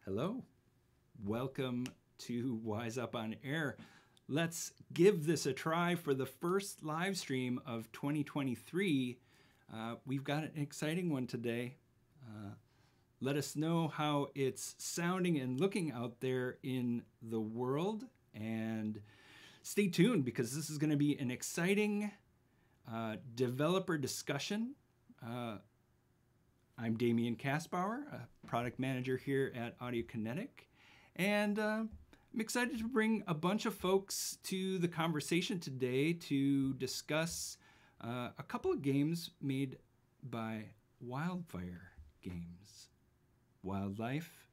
Hello, welcome to Wise Up on Air. Let's give this a try for the first live stream of 2023. We've got an exciting one today. Let us know how it's sounding and looking out there in the world, and stay tuned because this is going to be an exciting developer discussion. I'm Damian Kaspauer, a product manager here at Audiokinetic, and I'm excited to bring a bunch of folks to the conversation today to discuss a couple of games made by Wildfire Games. Wildlife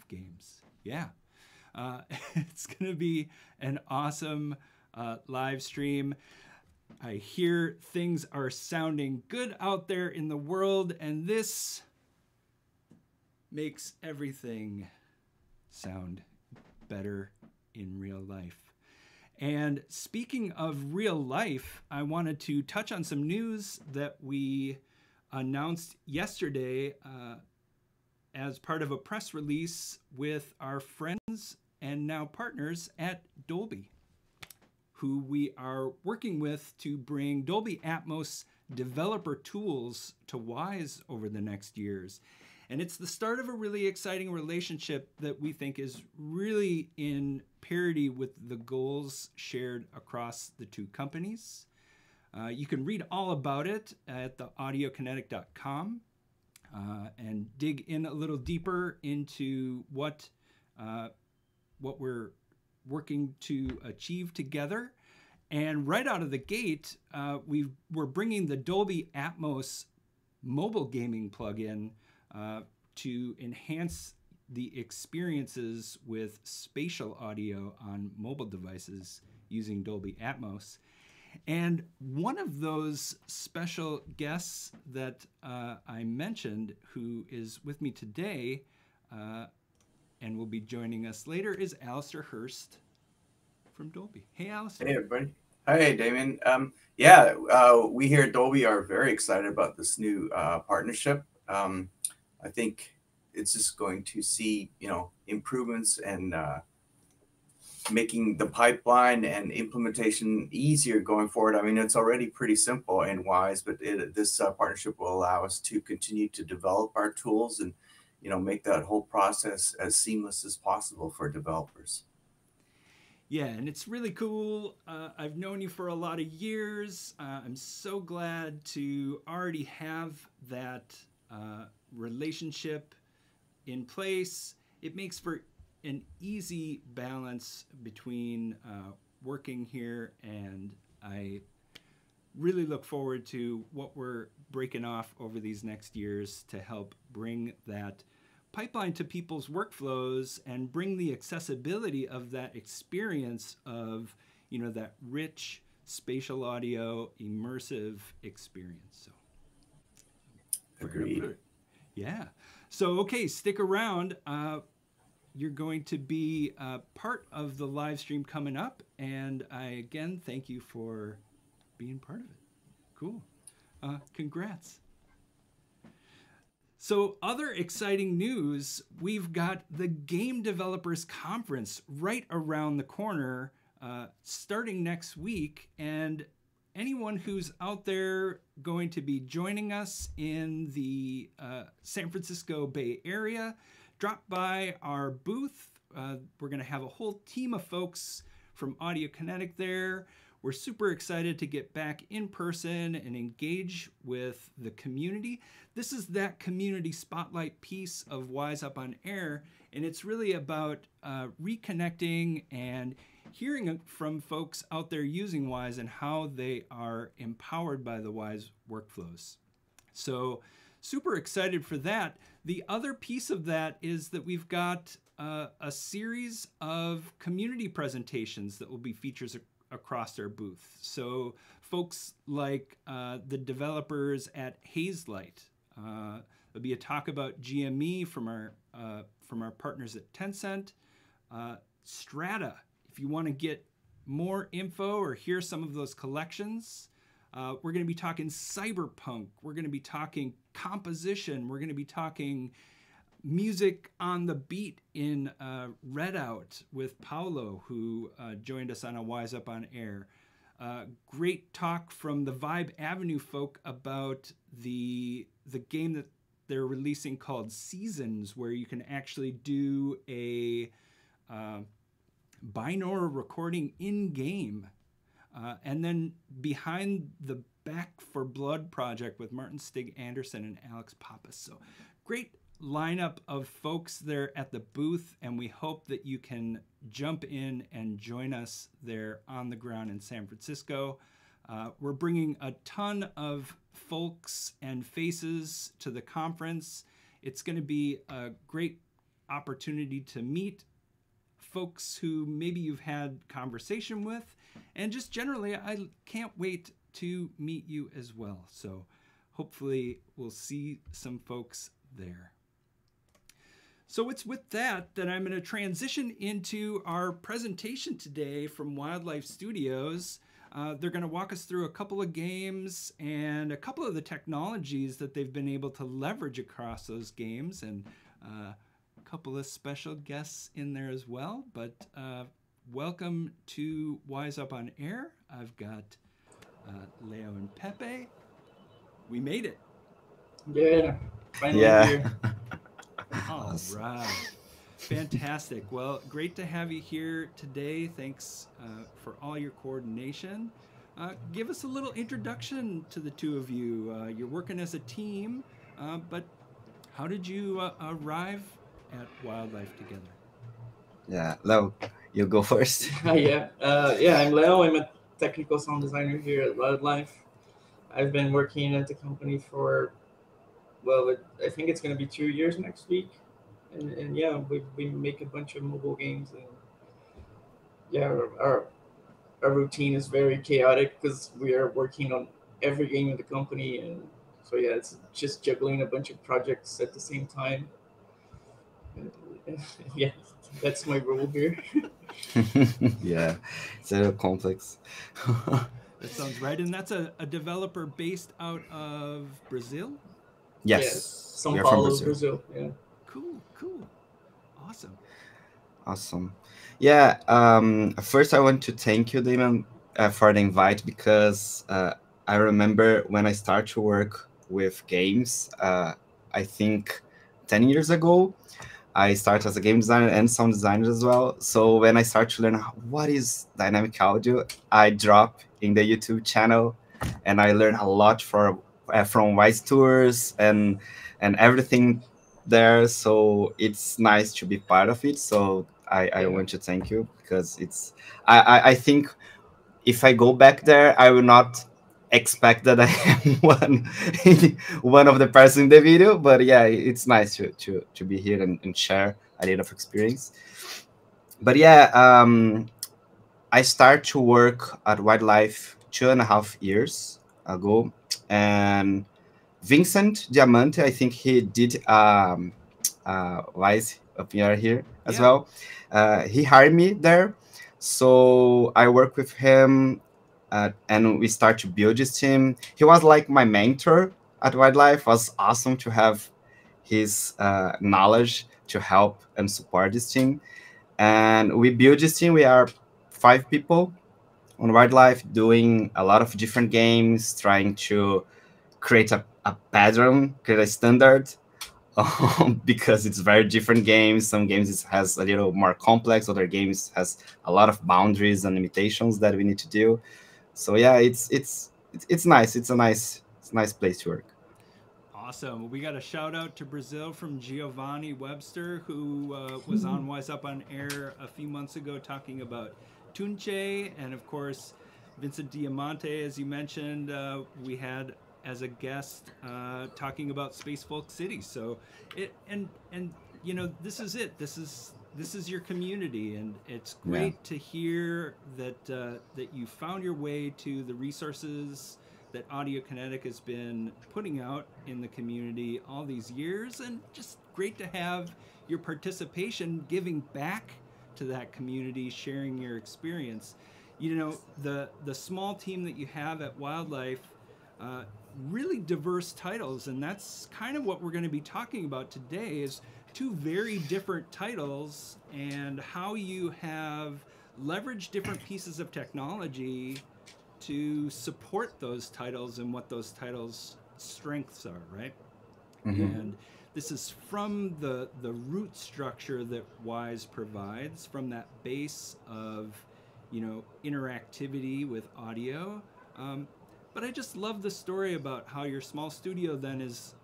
Games. Yeah. It's going to be an awesome live stream. I hear things are sounding good out there in the world, and this makes everything sound better in real life. And speaking of real life, I wanted to touch on some news that we announced yesterday as part of a press release with our friends and now partners at Dolby, who we are working with to bring Dolby Atmos developer tools to Wise over the next years. And it's the start of a really exciting relationship that we think is really in parity with the goals shared across the two companies. You can read all about it at the audiokinetic.com and dig in a little deeper into what we're working to achieve together. And right out of the gate, we're bringing the Dolby Atmos mobile gaming plugin to enhance the experiences with spatial audio on mobile devices using Dolby Atmos. And one of those special guests that I mentioned, who is with me today and will be joining us later, is Alistair Hirst from Dolby. Hey, Alistair. Hey, everybody. Hi, Damien. We here at Dolby are very excited about this new partnership. I think it's just going to see, improvements and making the pipeline and implementation easier going forward. I mean, it's already pretty simple and Wise, but this partnership will allow us to continue to develop our tools and, make that whole process as seamless as possible for developers. Yeah, and it's really cool. I've known you for a lot of years. I'm so glad to already have that relationship in place. It makes for an easy balance between working here, and I really look forward to what we're breaking off over these next years to help bring that pipeline to people's workflows and bring the accessibility of that experience of, that rich spatial audio immersive experience. So, agreed. Yeah. So, okay, stick around. You're going to be part of the live stream coming up, and I again thank you for being part of it. Cool. Congrats. So, other exciting news, we've got the Game Developers Conference right around the corner starting next week, and anyone who's out there going to be joining us in the San Francisco Bay Area, drop by our booth. We're going to have a whole team of folks from Audiokinetic there. We're super excited to get back in person and engage with the community. This is that community spotlight piece of Wise Up on Air, and it's really about reconnecting and hearing from folks out there using Wise and how they are empowered by the Wise workflows. So super excited for that. The other piece of that is that we've got a series of community presentations that will be features across our booth. So folks like the developers at Hazelight. There'll be a talk about GME from our partners at Tencent. Strata, if you want to get more info or hear some of those collections. We're going to be talking cyberpunk. We're going to be talking composition. We're going to be talking music on the beat in Redout with Paulo, who joined us on a Wise Up on Air. Great talk from the Vibe Avenue folk about the game that they're releasing called Seasons, where you can actually do a binaural recording in-game. And then Behind the Back for Blood project with Martin Stig Anderson and Alex Pappas. So great lineup of folks there at the booth, and we hope that you can jump in and join us there on the ground in San Francisco. We're bringing a ton of folks and faces to the conference. It's going to be a great opportunity to meet folks who maybe you've had conversation with, and just generally, I can't wait to meet you as well. So hopefully we'll see some folks there. So it's with that I'm going to transition into our presentation today from Wildlife Studios. They're going to walk us through a couple of games and a couple of the technologies that they've been able to leverage across those games, and a couple of special guests in there as well. But welcome to Wise Up on Air. I've got Leo and Pepe. We made it. Yeah, finally here. All right. Fantastic. Well, great to have you here today. Thanks for all your coordination. Give us a little introduction to the two of you. You're working as a team, but how did you arrive at Wildlife together? Yeah, Leo, you go first. Yeah, I'm Leo. I'm a technical sound designer here at Wildlife. I've been working at the company for, well, I think it's going to be 2 years next week. And yeah, we make a bunch of mobile games. And yeah, our routine is very chaotic because we are working on every game in the company. And so, yeah, it's just juggling a bunch of projects at the same time. And, yeah, that's my role here. Yeah, it's a little complex. That sounds right. And that's a developer based out of Brazil? Yes. São Paulo, Brazil. Yeah. Cool. Awesome. Yeah, first I want to thank you, Damon, for the invite, because I remember when I started to work with games, I think 10 years ago, I started as a game designer and sound designer as well. So when I started to learn what is dynamic audio, I dropped in the YouTube channel, and I learned a lot from Wise Tours and everything there. So it's nice to be part of it. So I want to thank you, because it's I think if I go back there, I will not expect that I am one of the person in the video. But yeah, it's nice to be here and share a little of experience. But yeah, I started to work at Wildlife 2.5 years ago, and Vincent Diamante, I think he did Wise appear here as well. He hired me there, so I work with him, and we start to build this team. He was like my mentor at Wildlife. It was awesome to have his knowledge to help and support this team. And we build this team. We are 5 people on Wildlife, doing a lot of different games, trying to create a pattern, create a standard, because it's very different games. Some games it has a little more complex, other games has a lot of boundaries and limitations that we need to do. So yeah, it's nice. It's a nice place to work. Awesome. We got a shout out to Brazil from Giovanni Webster, who was on Wise Up on Air a few months ago talking about Tunche, and of course Vincent Diamante, as you mentioned, we had as a guest talking about Space Folk City. So and you know, this is it. This is your community, and it's great to hear that that you found your way to the resources that Audiokinetic has been putting out in the community all these years, and just great to have your participation giving back to that community, sharing your experience. You know, the small team that you have at Wildlife, really diverse titles, and that's kind of what we're going to be talking about today, is two very different titles and how you have leveraged different pieces of technology to support those titles and what those titles' strengths are, right? And this is from the root structure that Wwise provides, from that base of, you know, interactivity with audio. But I just love the story about how your small studio then is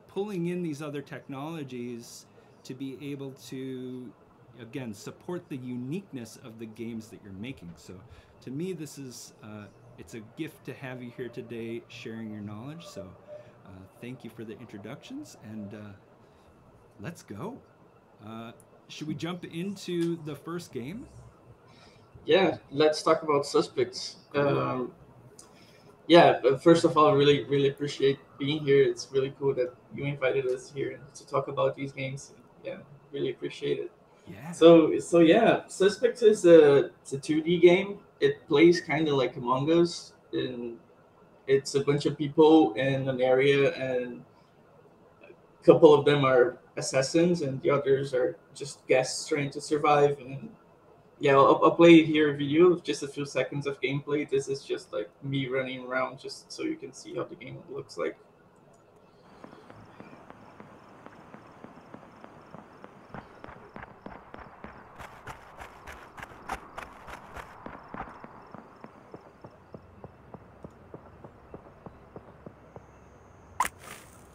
pulling in these other technologies to be able to, again, support the uniqueness of the games that you're making. So to me, this is, it's a gift to have you here today sharing your knowledge. So thank you for the introductions, and let's go. Should we jump into the first game? Yeah, let's talk about Suspects. Cool. Yeah, first of all, really appreciate being here. It's really cool that you invited us here to talk about these games. Yeah, really appreciate it. Yeah. So yeah, Suspects is it's a 2D game. It plays kind of like Among Us, and it's a bunch of people in an area, and a couple of them are assassins, and the others are just guests trying to survive. And yeah, I'll play here a video of just a few seconds of gameplay. This is just like me running around, just so you can see how the game looks like.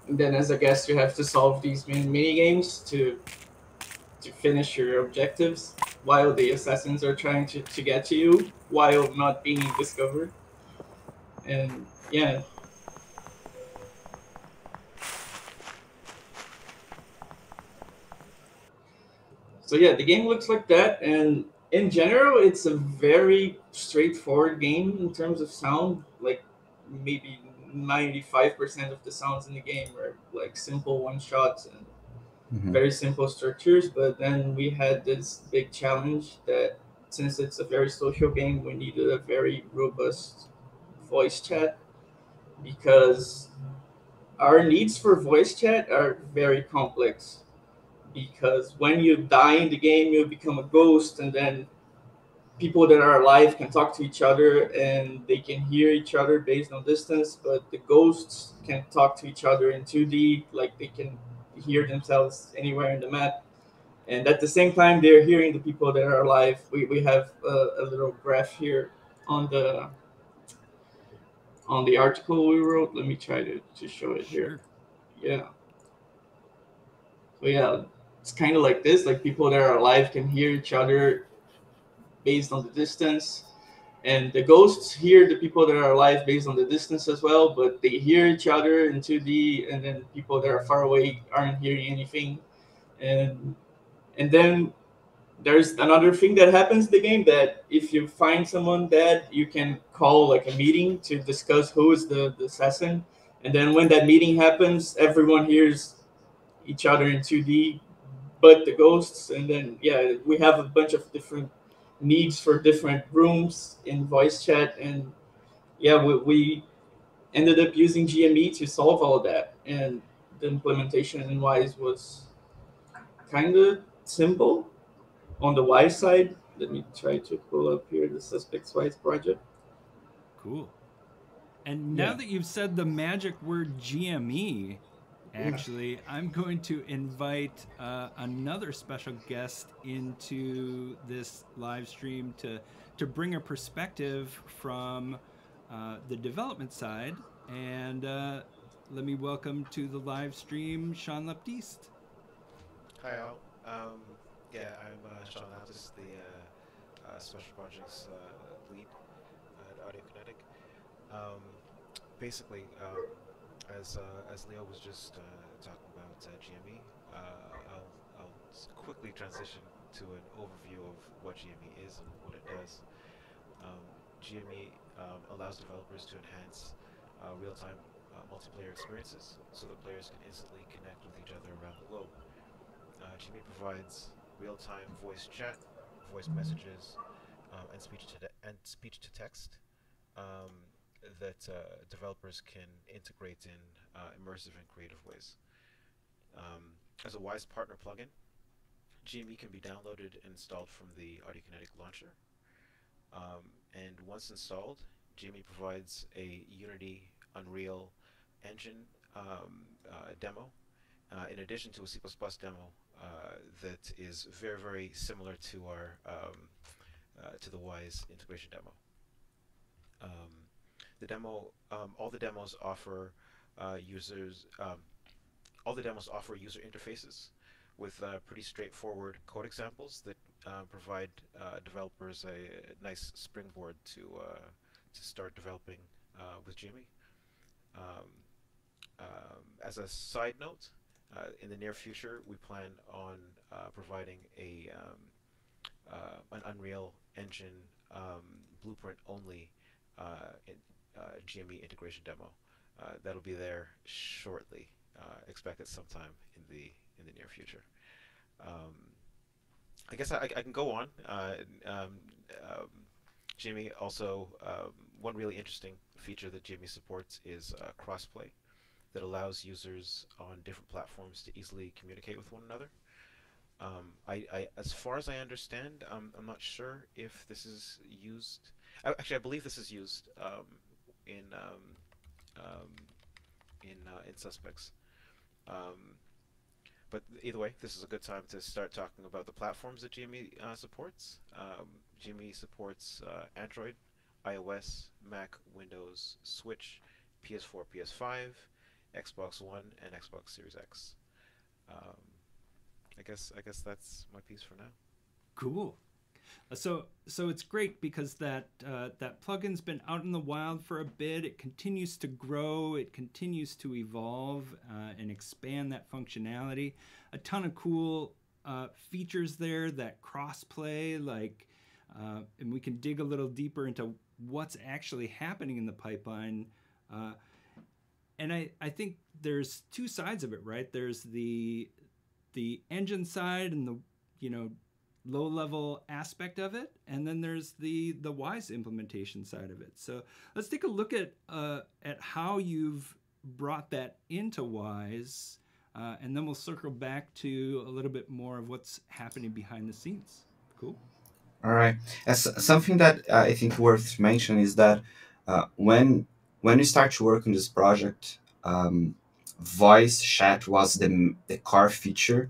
And then as a guest, you have to solve these mini games to finish your objectives while the assassins are trying to get to you while not being discovered. And yeah. So yeah, the game looks like that, and in general, it's a very straightforward game in terms of sound. Like maybe 95% of the sounds in the game are like simple one shots and very simple structures. But then we had this big challenge that since it's a very social game, we needed a very robust voice chat because our needs for voice chat are very complex. Because when you die in the game, you become a ghost, and then people that are alive can talk to each other and they can hear each other based on distance, but the ghosts can talk to each other in 2D, like they can hear themselves anywhere in the map. And at the same time, they're hearing the people that are alive. We have a little graph here on the article we wrote. Let me try to show it here. Sure. Yeah. So yeah, it's kind of like this. Like people that are alive can hear each other based on the distance, and the ghosts hear the people that are alive based on the distance as well, but they hear each other in 2D, and then people that are far away aren't hearing anything. And then there's another thing that happens in the game, that if you find someone dead, you can call like a meeting to discuss who is the assassin. And then when that meeting happens, everyone hears each other in 2D but the ghosts. And then yeah, we have a bunch of different needs for different rooms in voice chat. And yeah, we ended up using GME to solve all that. And the implementation in Wwise was kind of simple on the Wwise side. Let me try to pull up here the Suspects Wwise project. Cool. And now Yeah. that you've said the magic word GME, actually, I'm going to invite another special guest into this live stream to bring a perspective from the development side. And let me welcome to the live stream Shawn Laptiste. Hi all. Yeah, I'm Shawn, Laptiste, the special projects lead at Audiokinetic. Basically, as Leo was just talking about GME, I'll quickly transition to an overview of what GME is and what it does. GME allows developers to enhance real-time multiplayer experiences, so that players can instantly connect with each other around the globe. GME provides real-time voice chat, voice messages, and speech to text that developers can integrate in immersive and creative ways. as a Wwise partner plugin, GME can be downloaded and installed from the Audiokinetic launcher. And once installed, GME provides a Unity Unreal Engine demo, in addition to a C++ demo that is very, very similar to our to the Wwise integration demo. The demo, all the demos offer users, all the demos offer user interfaces with pretty straightforward code examples that provide developers a nice springboard to start developing with GME. As a side note, in the near future, we plan on providing an Unreal Engine blueprint only GME integration demo. That'll be there shortly. Expect it sometime in the near future. I guess I can go on. GME also, one really interesting feature that GME supports is crossplay that allows users on different platforms to easily communicate with one another. As far as I understand, I'm not sure if this is used. Actually, I believe this is used in Suspects. But either way, this is a good time to start talking about the platforms that GME supports. GME supports Android, iOS, Mac, Windows, Switch, PS4, PS5, Xbox One, and Xbox Series X. I guess that's my piece for now. Cool. So it's great because that plugin's been out in the wild for a bit. It continues to grow. It continues to evolve and expand that functionality. A ton of cool features there, that crossplay, like, and we can dig a little deeper into what's actually happening in the pipeline. And I think there's two sides of it, right? There's the engine side and the low-level aspect of it, and then there's the Wwise implementation side of it. So let's take a look at how you've brought that into Wwise, and then we'll circle back to a little bit more of what's happening behind the scenes. Cool. All right. Something that I think worth mentioning is that when you start to work on this project, voice chat was the core feature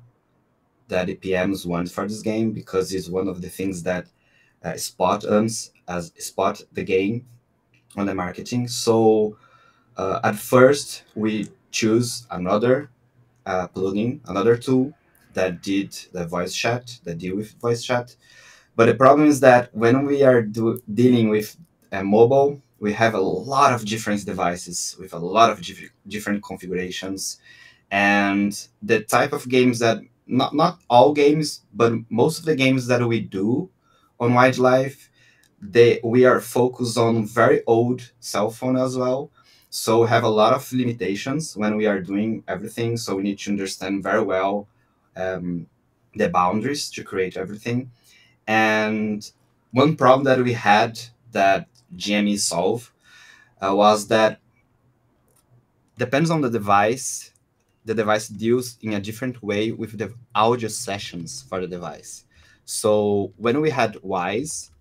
that the PMs want for this game, because it's one of the things that spot the game on the marketing. So at first we choose another plugin, another tool that did the voice chat, that deal with voice chat. But the problem is that when we are dealing with mobile, we have a lot of different devices with a lot of different configurations, and the type of games that not all games, but most of the games that we do on Wildlife, we are focused on very old cell phone as well. So we have a lot of limitations when we are doing everything. So we need to understand very well the boundaries to create everything. And one problem that we had that GME solved was that depends on the device deals in a different way with the audio sessions for the device. So when we had Wwise,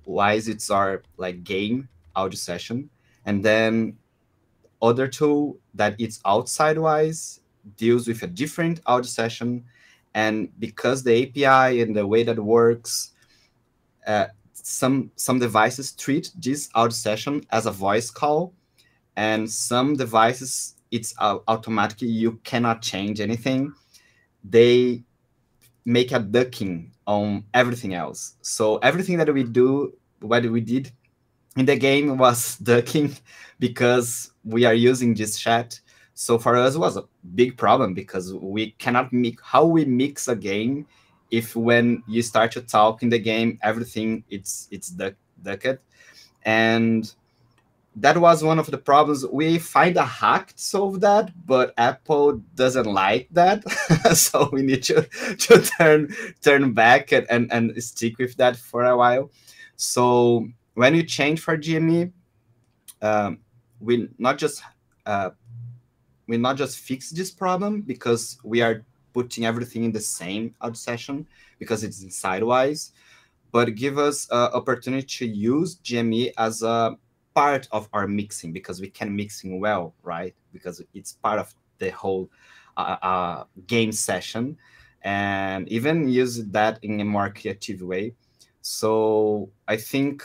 it's our like game audio session, and then other tool that it's outside Wwise deals with a different audio session. And because the API and the way that it works, some devices treat this audio session as a voice call, and some devices it's automatically, you cannot change anything. They make a ducking on everything else. So everything that we did in the game was ducking because we are using this chat. So for us, it was a big problem because we cannot how we mix a game if when you start to talk in the game, everything it's ducked. And that was one of the problems. We find a hack to solve that, but Apple doesn't like that. So we need to turn back and stick with that for a while. So when you change for GME, we not just fix this problem because we are putting everything in the same audio session because it's inside Wwise, but give us opportunity to use GME as a part of our mixing because we can mixing well, right? Because it's part of the whole game session, and even use that in a more creative way. So I think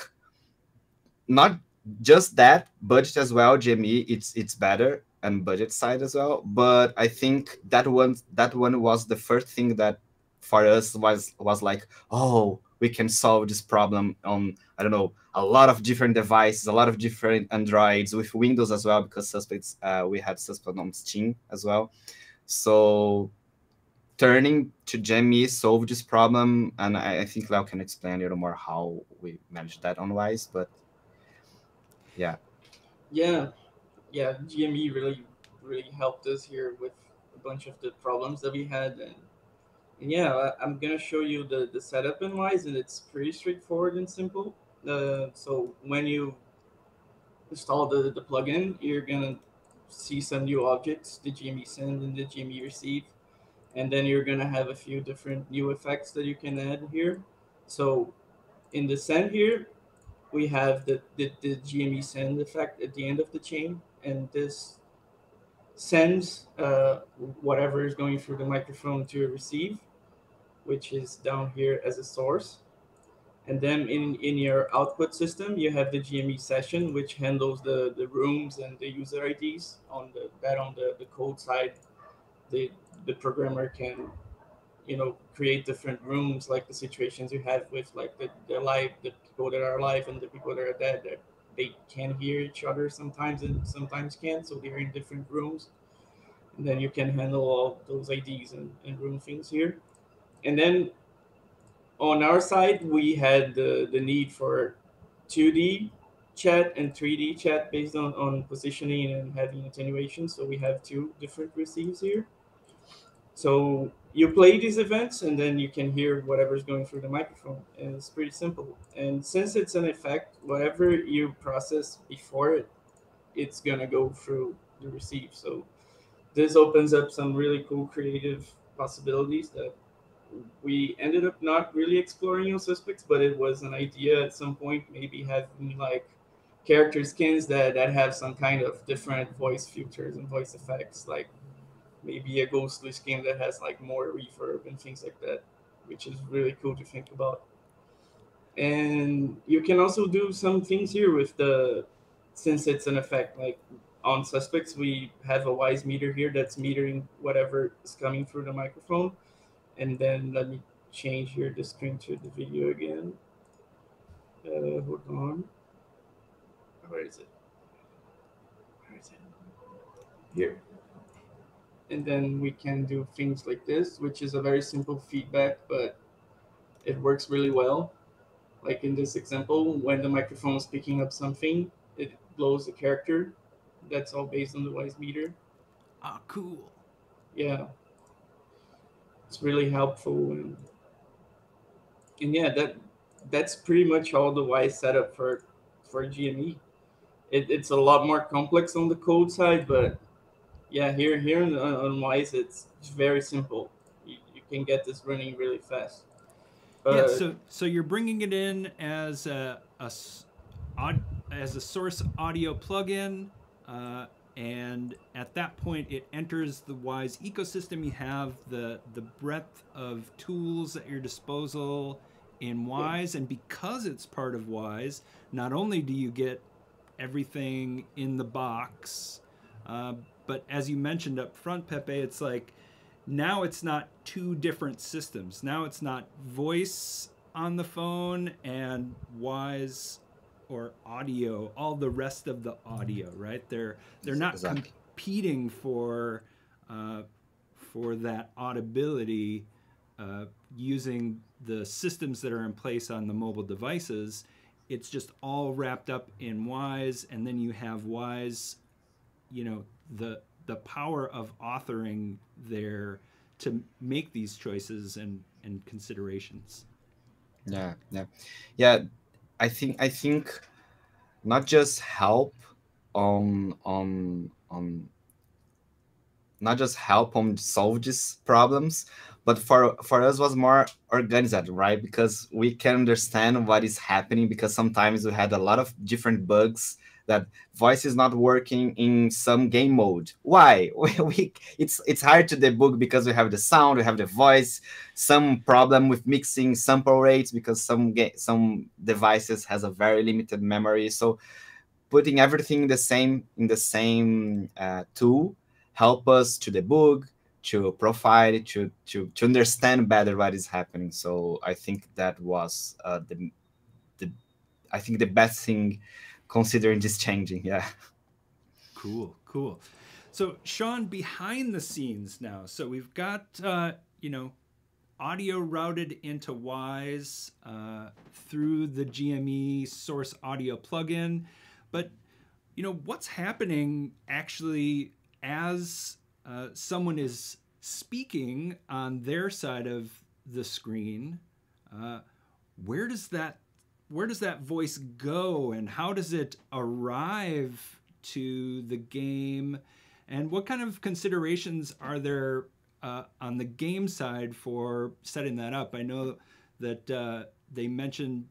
not just that budget as well, GME, it's better and budget side as well. But I think that one was the first thing that for us was like, oh, we can solve this problem on, I don't know, a lot of different devices, a lot of different Androids with Windows as well, because Suspects we had Suspect on Steam as well. So turning to GME solved this problem, and I think Leo can explain a little more how we managed that on Wwise, but yeah. Yeah, GME really helped us here with a bunch of the problems that we had, and yeah, I'm gonna show you the setup in Wise, and it's pretty straightforward and simple. So when you install the plugin, you're gonna see some new objects, the GME send and the GME receive, and then you're gonna have a few different new effects that you can add here. So in the send here, we have the GME send effect at the end of the chain, and this sends whatever is going through the microphone to receive, which is down here as a source. And then in your output system, you have the GME session, which handles the rooms and the user IDs. On the code side, the programmer can create different rooms, like the situations you have with like the people that are alive and the people that are dead, that they can hear each other sometimes and sometimes can't, so they're in different rooms. And then you can handle all those IDs and room things here. And then on our side, we had the need for 2D chat and 3D chat based on positioning and having attenuation. So we have two different receives here. So you play these events and then you can hear whatever's going through the microphone. And it's pretty simple. And since it's an effect, whatever you process before it, it's going to go through the receive. So this opens up some really cool creative possibilities that we ended up not really exploring on Suspects, but it was an idea at some point, maybe having like character skins that have some kind of different voice filters and voice effects, like maybe a ghostly skin that has like more reverb and things like that, which is really cool to think about. And you can also do some things here with since it's an effect, like on Suspects, we have a Wwise meter here that's metering whatever is coming through the microphone. And then let me change here the screen to the video again. Hold on. Where is it? Here. And then we can do things like this, which is a very simple feedback, but it works really well. Like in this example, when the microphone is picking up something, it blows the character. That's all based on the Wwise meter. Ah, cool. Yeah. It's really helpful, and yeah, that's pretty much all the Wwise setup for GME. It's a lot more complex on the code side, but yeah, here on Wwise, it's very simple. You can get this running really fast. Yeah, so you're bringing it in as a source audio plugin, and at that point it enters the Wwise ecosystem. You have the breadth of tools at your disposal in Wwise, and because it's part of Wwise, not only do you get everything in the box, but as you mentioned up front, Pepe, it's like now it's not two different systems. Now it's not voice on the phone and Wwise or audio, all the rest of the audio, right? They're not competing for that audibility using the systems that are in place on the mobile devices. It's just all wrapped up in Wwise, and then you have Wwise, the power of authoring there to make these choices and considerations. Yeah. I think not just help on not just help them solve these problems, but for us was more organized, right? Because we can understand what is happening, because sometimes we had a lot of different bugs that voice is not working in some game mode. Why? It's hard to debug because we have the sound, we have the voice, some problem with mixing sample rates because some devices has a very limited memory. So putting everything in the same tool help us to debug, to profile, to understand better what is happening. So I think that was the I think the best thing considering this changing. Yeah. Cool, cool. So Shawn, behind the scenes now. So we've got audio routed into Wwise through the GME source audio plugin, but what's happening actually as someone is speaking on their side of the screen? Where does that voice go, and how does it arrive to the game, and what kind of considerations are there on the game side for setting that up? I know that they mentioned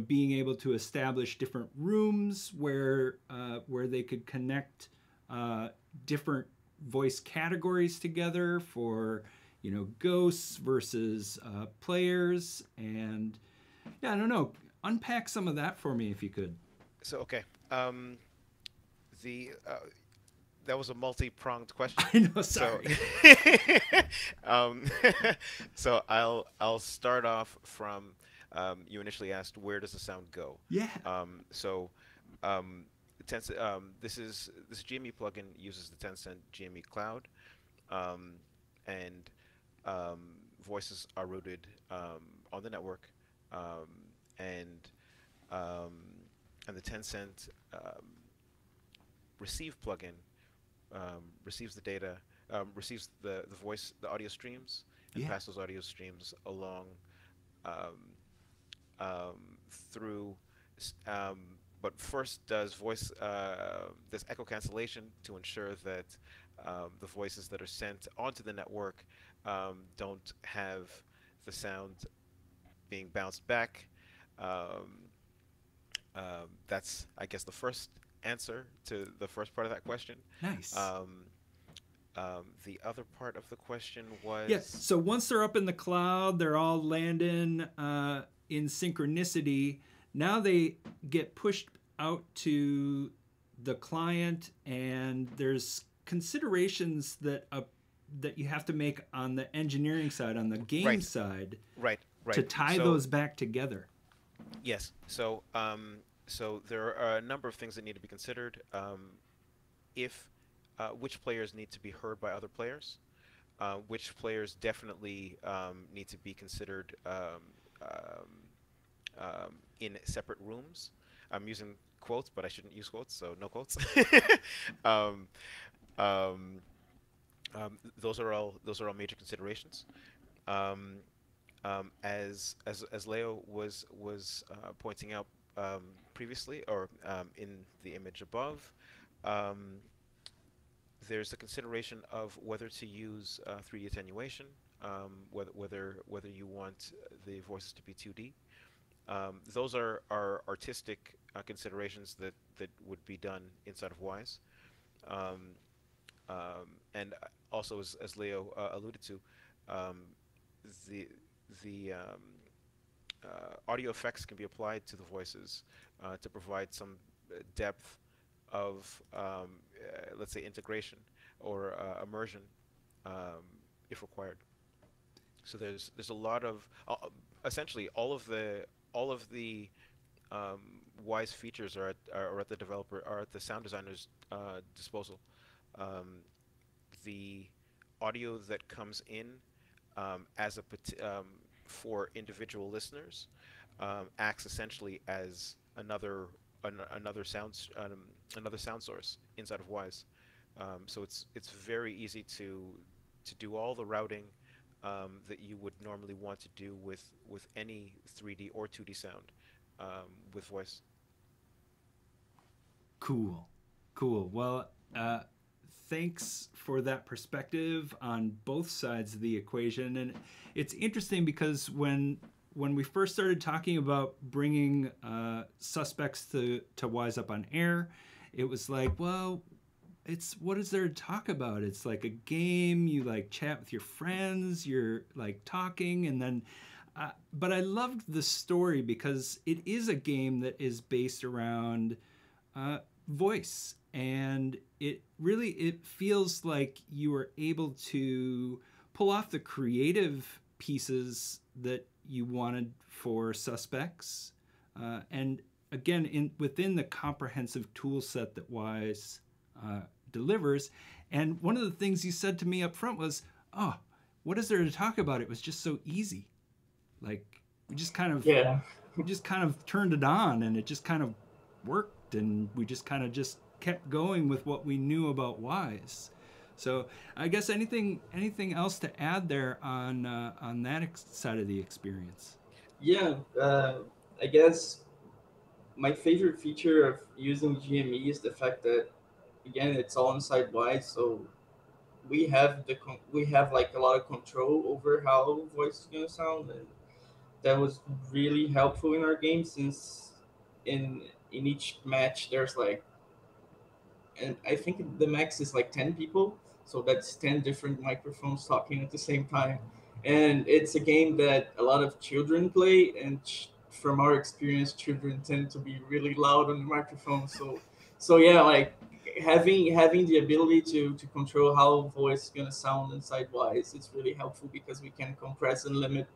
being able to establish different rooms where they could connect different voice categories together for ghosts versus players, and I don't know, unpack some of that for me if you could. So okay, that was a multi-pronged question. I know, sorry. So, so I'll start off from you initially asked where does the sound go? Yeah. This GME plugin uses the Tencent GME cloud, and voices are routed on the network, and the Tencent receive plugin receives the data, receives the voice, the audio streams, and pass those audio streams along through. But first does voice this echo cancellation to ensure that the voices that are sent onto the network don't have the sound being bounced back. That's, I guess, the first answer to the first part of that question. Nice. The other part of the question was... Yes. So once they're up in the cloud, they're all landing in synchronicity. Now they get pushed out to the client, and there's considerations that you have to make on the engineering side, on the game side, right, to tie those back together. Yes. So so there are a number of things that need to be considered. Which players need to be heard by other players, which players definitely need to be considered in separate rooms. I'm using quotes, but I shouldn't use quotes, so no quotes. Those are all major considerations. As Leo was pointing out previously, or in the image above, there's the consideration of whether to use 3D attenuation, whether you want the voices to be 2D. Those are artistic considerations that would be done inside of Wwise. And also, as Leo alluded to, the audio effects can be applied to the voices to provide some depth of, let's say, integration or immersion, if required. So there's a lot of essentially all of the Wwise features are at the sound designer's disposal. The audio that comes in for individual listeners acts essentially as another sound source inside of Wwise. So it's very easy to do all the routing that you would normally want to do with any 3D or 2D sound with voice. Cool. Well, thanks for that perspective on both sides of the equation. And it's interesting because when we first started talking about bringing suspects to Wise Up on Air, it was like, well, what is there to talk about? It's like a game. You like chat with your friends. You're like talking, and then. But I loved the story because it is a game that is based around voice, and it feels like you are able to pull off the creative pieces that you wanted for suspects, and again within the comprehensive tool set that Wise delivers. And one of the things you said to me up front was, "Oh, what is there to talk about? It was just so easy. Like we just kind of turned it on, and it just kind of worked, and we just kind of just kept going with what we knew about Wise." So I guess anything else to add there on that side of the experience? Yeah, I guess my favorite feature of using GME is the fact that, again, it's all inside Wise, so we have like a lot of control over how voice is gonna sound, and that was really helpful in our game, since in each match there's like, and I think the max is like 10 people, so that's 10 different microphones talking at the same time. And it's a game that a lot of children play, and from our experience, children tend to be really loud on the microphone. So yeah, like having the ability to control how voice is gonna sound inside Wise, it's really helpful because we can compress and limit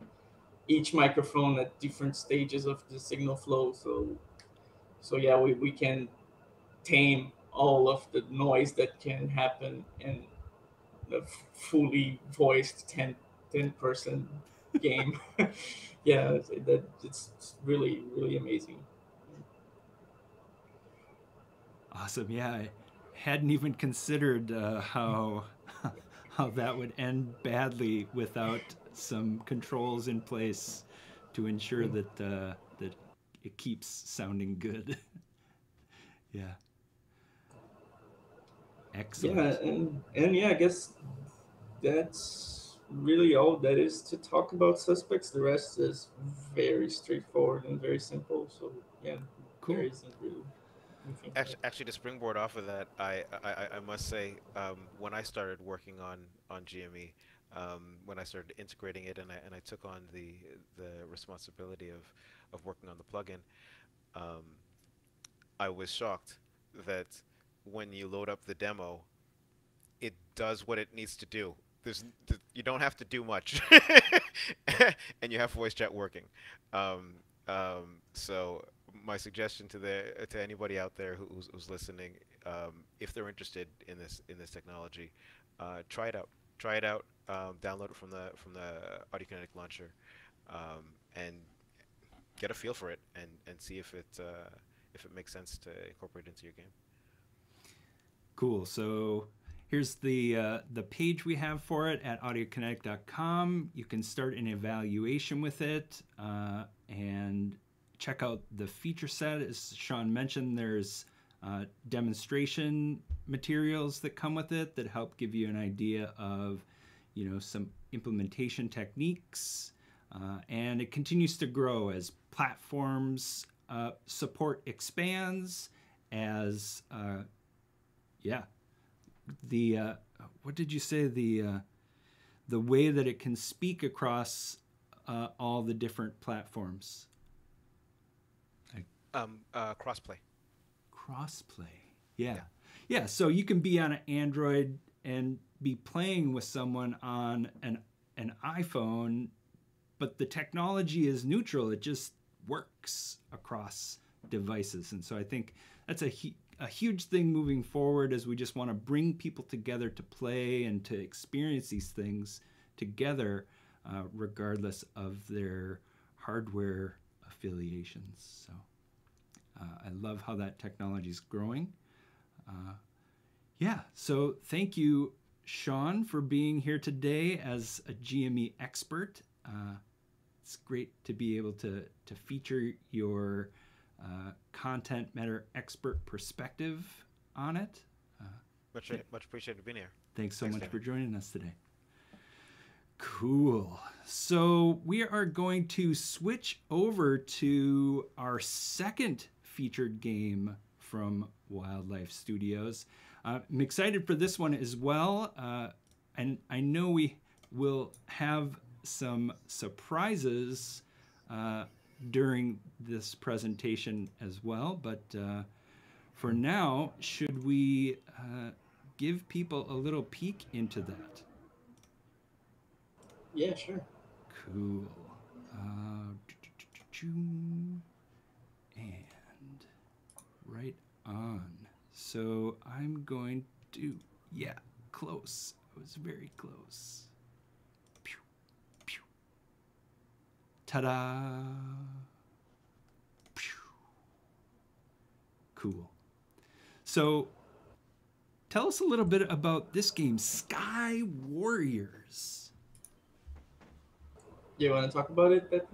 each microphone at different stages of the signal flow. So yeah, we can tame all of the noise that can happen in a fully voiced 10 person game. Yeah, it's really, really amazing. Awesome. Yeah, I hadn't even considered how that would end badly without some controls in place to ensure that that it keeps sounding good. Yeah. Excellent. Yeah, and yeah, I guess that's really all that is to talk about suspects. The rest is very straightforward and very simple. So yeah, Cool. there isn't really anything. Actually, to springboard off of that, I must say, when I started working on GME, when I started integrating it, and I took on the responsibility of working on the plugin, I was shocked that when you load up the demo, it does what it needs to do. You don't have to do much, and you have voice chat working. So my suggestion to anybody out there who's listening, if they're interested in this technology, try it out. Try it out. Download it from the Audiokinetic launcher, and get a feel for it, and see if it makes sense to incorporate into your game. Cool. So here's the page we have for it at audiokinetic.com. You can start an evaluation with it and check out the feature set. As Shawn mentioned, there's demonstration materials that come with it that help give you an idea of, some implementation techniques. And it continues to grow as platforms support expands, as what did you say, the way that it can speak across all the different platforms? Crossplay. Yeah. So you can be on an Android and be playing with someone on an iPhone, but the technology is neutral. It just works across devices. And so I think that's a huge thing moving forward, as we just want to bring people together to play and to experience these things together, regardless of their hardware affiliations. So I love how that technology is growing. So thank you, Shawn, for being here today as a GME expert. It's great to be able to feature your content matter expert perspective on it. Much appreciated being here. Thanks so Thanks, much David. for joining us today. Cool. So we are going to switch over to our second featured game from Wildlife Studios. I'm excited for this one as well. And I know we will have some surprises during this presentation as well. But for now, should we give people a little peek into that? Yeah, sure. Cool. And right on. So I'm going to, yeah, close. I was very close. Pew, pew. Ta-da. Pew. Cool. So tell us a little bit about this game, Sky Warriors. You want to talk about it, Pepe?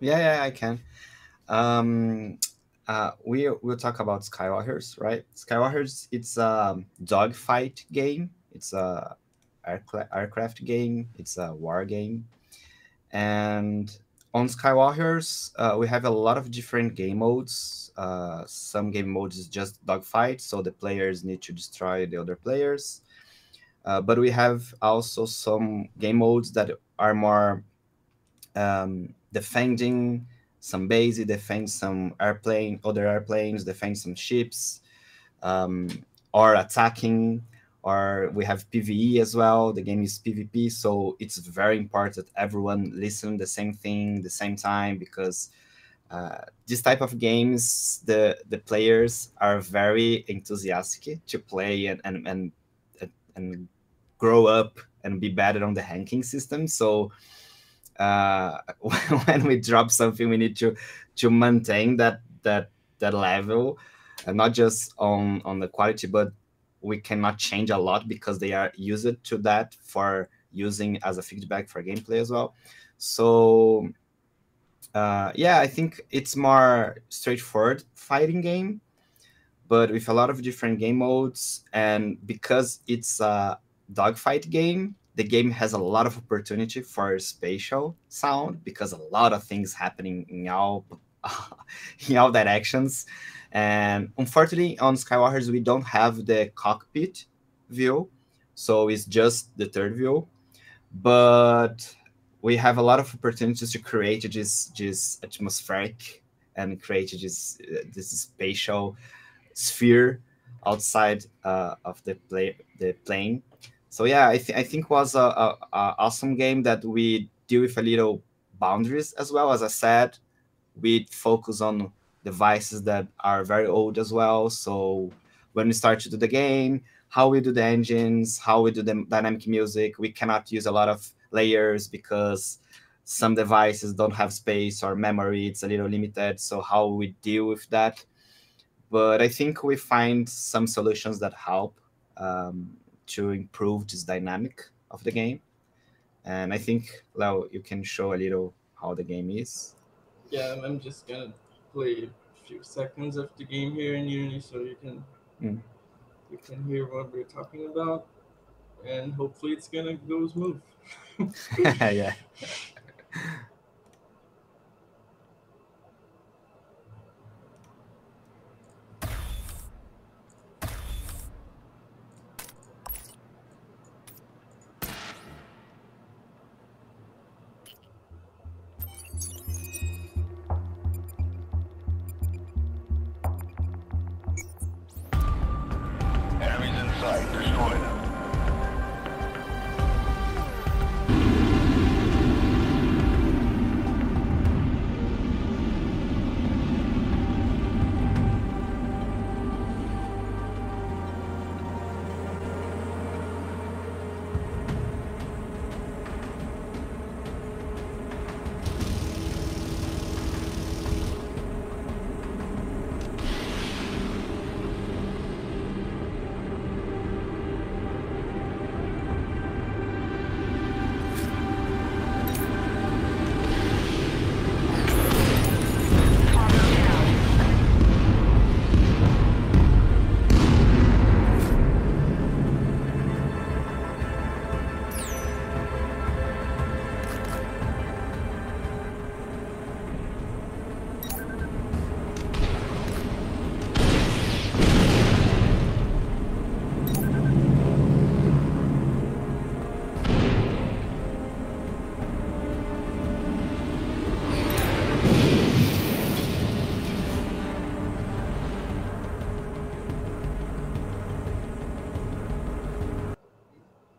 Yeah, I can. We'll talk about Skywalkers, right? Skywalkers, it's a dogfight game. It's a aircraft game. It's a war game. And on Skywalkers, we have a lot of different game modes. Some game modes is just dogfight, so the players need to destroy the other players. But we have also some game modes that are more defending some base, defend some other airplanes, defend some ships, or attacking, or we have PvE as well. The game is PvP, so it's very important that everyone listen the same thing, the same time, because this type of games, the players are very enthusiastic to play and grow up and be better on the ranking system. So when we drop something, we need to maintain that level, and not just on the quality, but we cannot change a lot because they are used to that for using as a feedback for gameplay as well. So yeah, I think it's more straightforward fighting game, but with a lot of different game modes. And because it's a dogfight game, the game has a lot of opportunity for spatial sound, because a lot of things happening in all directions. And unfortunately, on Skywalkers, we don't have the cockpit view, so it's just the third view. But we have a lot of opportunities to create this atmospheric and create this spatial sphere outside of the plane. So yeah, I think was a awesome game that we deal with a little boundaries as well. As I said, we focus on devices that are very old as well. So when we start to do the game, how we do the engines, how we do the dynamic music, we cannot use a lot of layers because some devices don't have space or memory. It's a little limited. So how we deal with that. But I think we find some solutions that help to improve this dynamic of the game. And I think, Leo, you can show a little how the game is. Yeah, I'm just gonna play a few seconds of the game here in Unity so you can hear what we're talking about, and hopefully it's gonna go smooth. Yeah. Enemies in sight. Destroy them.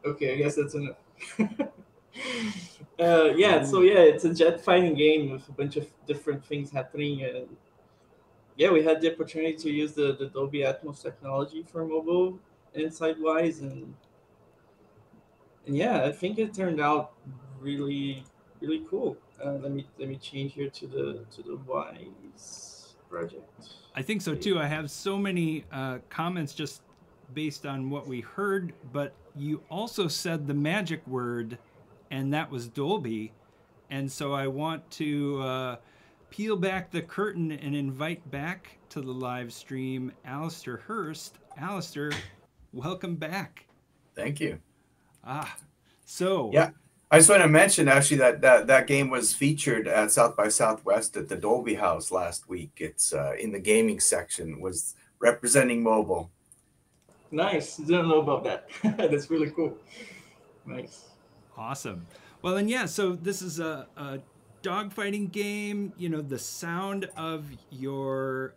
Okay, I guess that's enough. Yeah, so yeah, it's a jet fighting game with a bunch of different things happening, and yeah, we had the opportunity to use the Dolby Atmos technology for mobile inside Wise, and yeah, I think it turned out really really cool. Let me change here to the Wise project. I think so too. I have so many comments just based on what we heard, but you also said the magic word, and that was Dolby. And so I want to peel back the curtain and invite back to the live stream Alistair Hirst. Alistair, welcome back. Thank you. So yeah, I just want to mention actually that game was featured at South by Southwest at the Dolby House last week. It's in the gaming section, was representing mobile. Nice. Didn't know about that. That's really cool. Nice. Awesome. Well, and yeah, so this is a dogfighting game. You know, the sound of your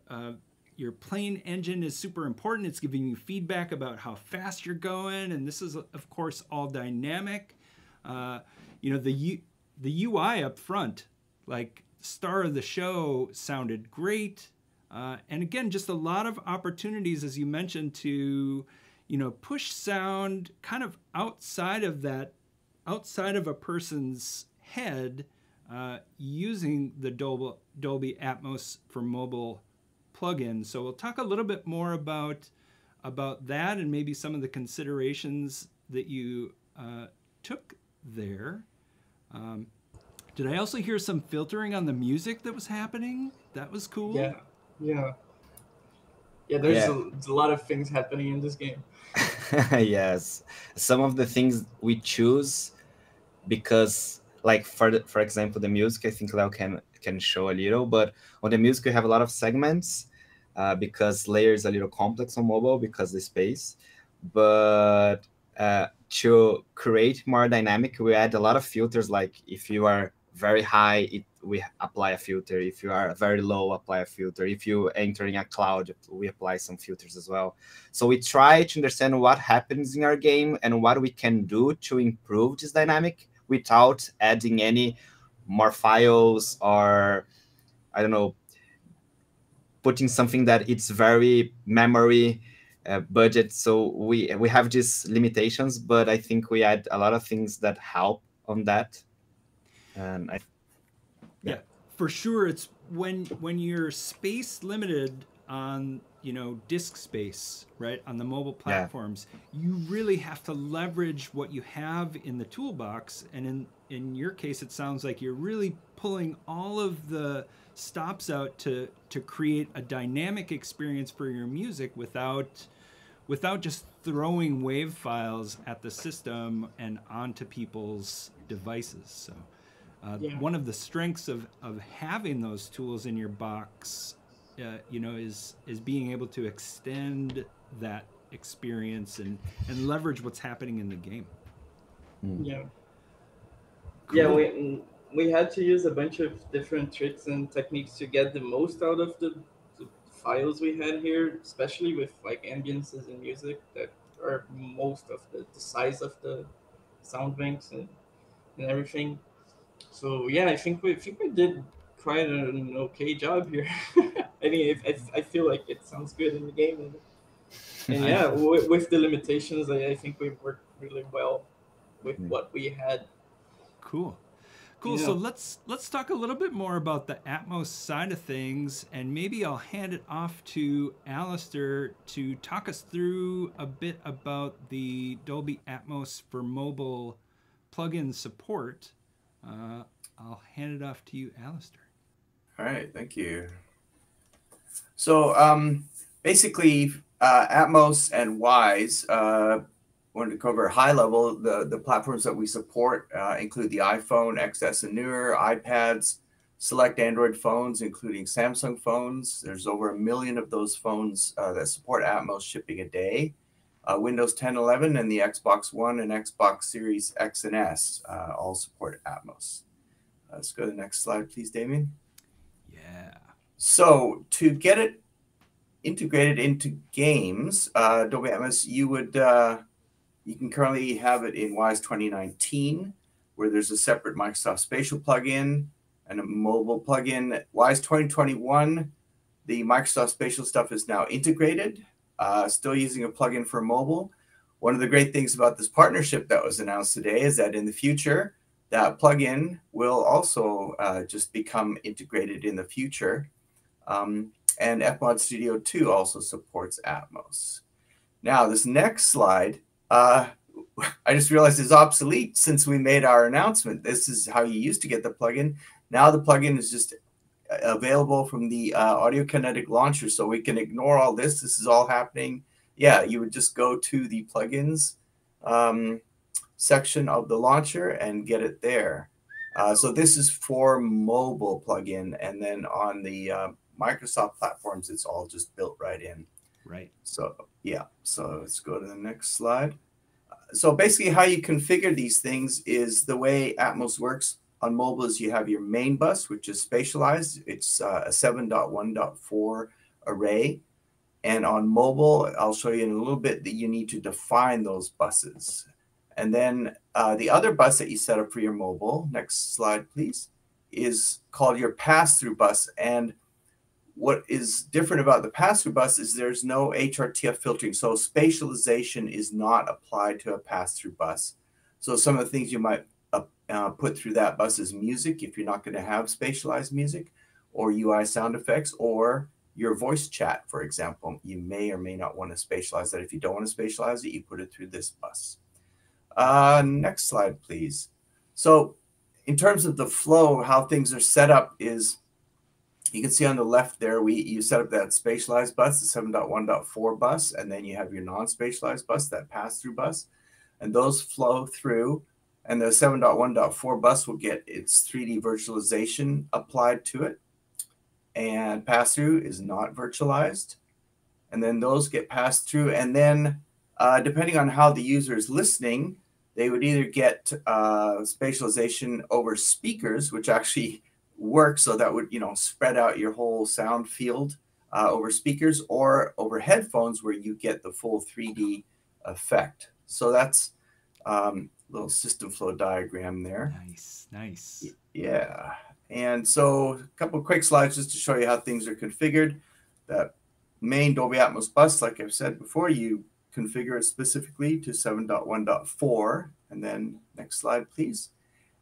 plane engine is super important. It's giving you feedback about how fast you're going, and this is, of course, all dynamic. You know, the UI up front, like star of the show, sounded great. And again, just a lot of opportunities, as you mentioned, to, you know, push sound kind of outside of a person's head, using the Dolby Atmos for mobile plugin. So we'll talk a little bit more about that and maybe some of the considerations that you took there. Did I also hear some filtering on the music that was happening? That was cool. Yeah. There's a lot of things happening in this game. Yes, some of the things we choose because, like, for example, the music, I think Leo can show a little, but on the music we have a lot of segments because layer is a little complex on mobile because the space. But to create more dynamic, we add a lot of filters. Like if you are very high, we apply a filter. If you are very low, apply a filter. If you entering a cloud, we apply some filters as well. So we try to understand what happens in our game and what we can do to improve this dynamic without adding any more files or, I don't know, putting something that it's very memory budget. So we have these limitations, but I think we add a lot of things that help on that. And yeah, for sure. It's when you're space limited on, you know, disk space, right, on the mobile platforms, you really have to leverage what you have in the toolbox. And in your case, it sounds like you're really pulling all of the stops out to create a dynamic experience for your music without just throwing wave files at the system and onto people's devices. So one of the strengths of having those tools in your box, you know, is being able to extend that experience and leverage what's happening in the game. Yeah. Cool. Yeah, we had to use a bunch of different tricks and techniques to get the most out of the files we had here, especially with like ambiences and music that are most of the size of the sound banks and everything. So yeah, I think we did quite an okay job here. I mean, I feel like it sounds good in the game, and yeah, with the limitations, I think we worked really well with what we had. Cool. Yeah. So let's talk a little bit more about the Atmos side of things, and maybe I'll hand it off to Alistair to talk us through a bit about the Dolby Atmos for mobile plugin support. I'll hand it off to you, Alistair. All right, thank you. So basically, Atmos and Wise, wanted to cover high level. The platforms that we support include the iPhone, XS and newer, iPads, select Android phones, including Samsung phones. There's over 1 million of those phones that support Atmos shipping a day. Windows 10, 11, and the Xbox One and Xbox Series X and S all support Atmos. Let's go to the next slide, please, Damien. Yeah. So to get it integrated into games, Dolby Atmos, you would You can currently have it in Wwise 2019, where there's a separate Microsoft Spatial plugin and a mobile plugin. Wwise 2021, the Microsoft Spatial stuff is now integrated, still using a plugin for mobile. One of the great things about this partnership that was announced today is that in the future, that plugin will also just become integrated in the future. And Fmod Studio 2 also supports Atmos. Now, this next slide, I just realized is obsolete since we made our announcement. This is how you used to get the plugin. Now the plugin is just available from the Audiokinetic launcher, so we can ignore all this. This is all happening. Yeah, you would just go to the plugins section of the launcher and get it there. So this is for mobile plugin, and then on the Microsoft platforms, it's all just built right in. Right. So yeah, so let's go to the next slide. So basically how you configure these things is the way Atmos works on mobile is you have your main bus, which is spatialized. It's a 7.1.4 array. And on mobile, I'll show you in a little bit that you need to define those buses. And then the other bus that you set up for your mobile, next slide, please, is called your pass-through bus. And what is different about the pass-through bus is there's no HRTF filtering. So spatialization is not applied to a pass-through bus. So some of the things you might put through that bus is music, if you're not going to have spatialized music, or UI sound effects, or your voice chat, for example. You may or may not want to spatialize that. If you don't want to spatialize it, you put it through this bus. Next slide, please. So in terms of the flow, how things are set up is, you can see on the left there, you set up that spatialized bus, the 7.1.4 bus, and then you have your non-spatialized bus, that pass-through bus, and those flow through, and the 7.1.4 bus will get its 3D virtualization applied to it, and pass-through is not virtualized, and then those get passed through, and then depending on how the user is listening, they would either get spatialization over speakers, which actually works, so that would, you know, spread out your whole sound field over speakers, or over headphones where you get the full 3D effect. So that's little system flow diagram there. Nice, nice. Yeah. And so a couple of quick slides just to show you how things are configured. That main Dolby Atmos bus, like I've said before, you configure it specifically to 7.1.4. And then next slide, please.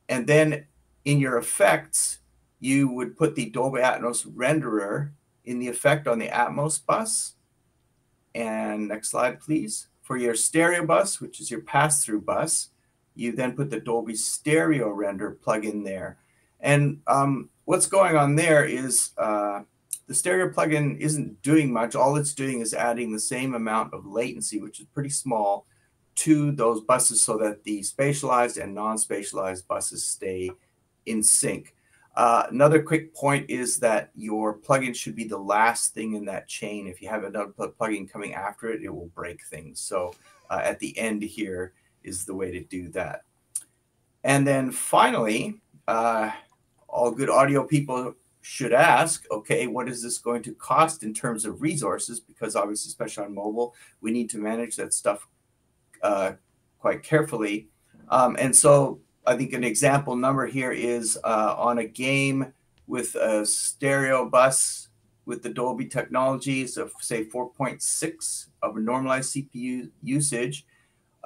And then in your effects, you would put the Dolby Atmos renderer in the effect on the Atmos bus. And next slide, please. For your stereo bus, which is your pass-through bus, you then put the Dolby Stereo Render plugin there. And what's going on there is the stereo plugin isn't doing much. All it's doing is adding the same amount of latency, which is pretty small, to those buses so that the spatialized and non-spatialized buses stay in sync. Another quick point is that your plugin should be the last thing in that chain. If you have another plugin coming after it, it will break things. So at the end here is the way to do that. And then finally, all good audio people should ask, okay, what is this going to cost in terms of resources? Because obviously, especially on mobile, we need to manage that stuff quite carefully. And so I think an example number here is on a game with a stereo bus with the Dolby technologies of, say, 4.6 of a normalized CPU usage.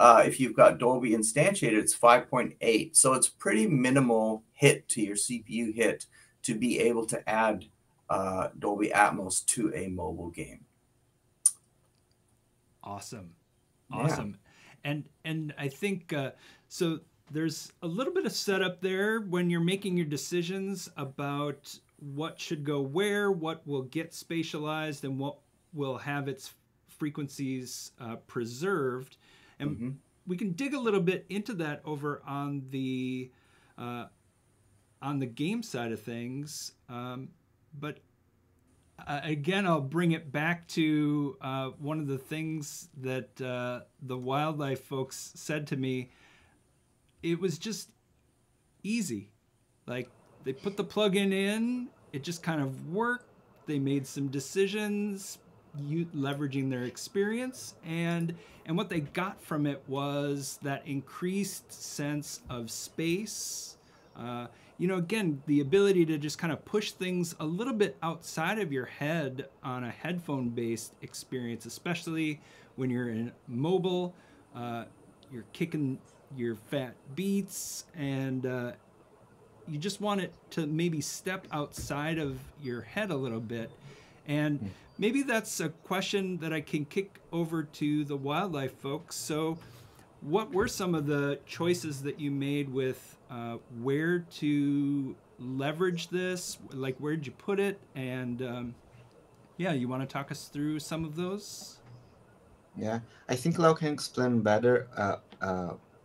If you've got Dolby instantiated, it's 5.8. So it's pretty minimal hit to your CPU hit to be able to add Dolby Atmos to a mobile game. Awesome. Awesome. Yeah. And I think, so there's a little bit of setup there when you're making your decisions about what should go where, what will get spatialized, and what will have its frequencies preserved. And we can dig a little bit into that over on the game side of things. But again, I'll bring it back to one of the things that the wildlife folks said to me. It was just easy. Like, they put the plugin in, it just kind of worked. They made some decisions, leveraging their experience, and what they got from it was that increased sense of space. Again, the ability to just kind of push things a little bit outside of your head on a headphone-based experience, especially when you're in mobile. You're kicking your fat beats, and you just want it to maybe step outside of your head a little bit. And maybe that's a question that I can kick over to the wildlife folks. So what were some of the choices that you made with where to leverage this? Like, where did you put it? And you want to talk us through some of those? Yeah, I think Leo can explain better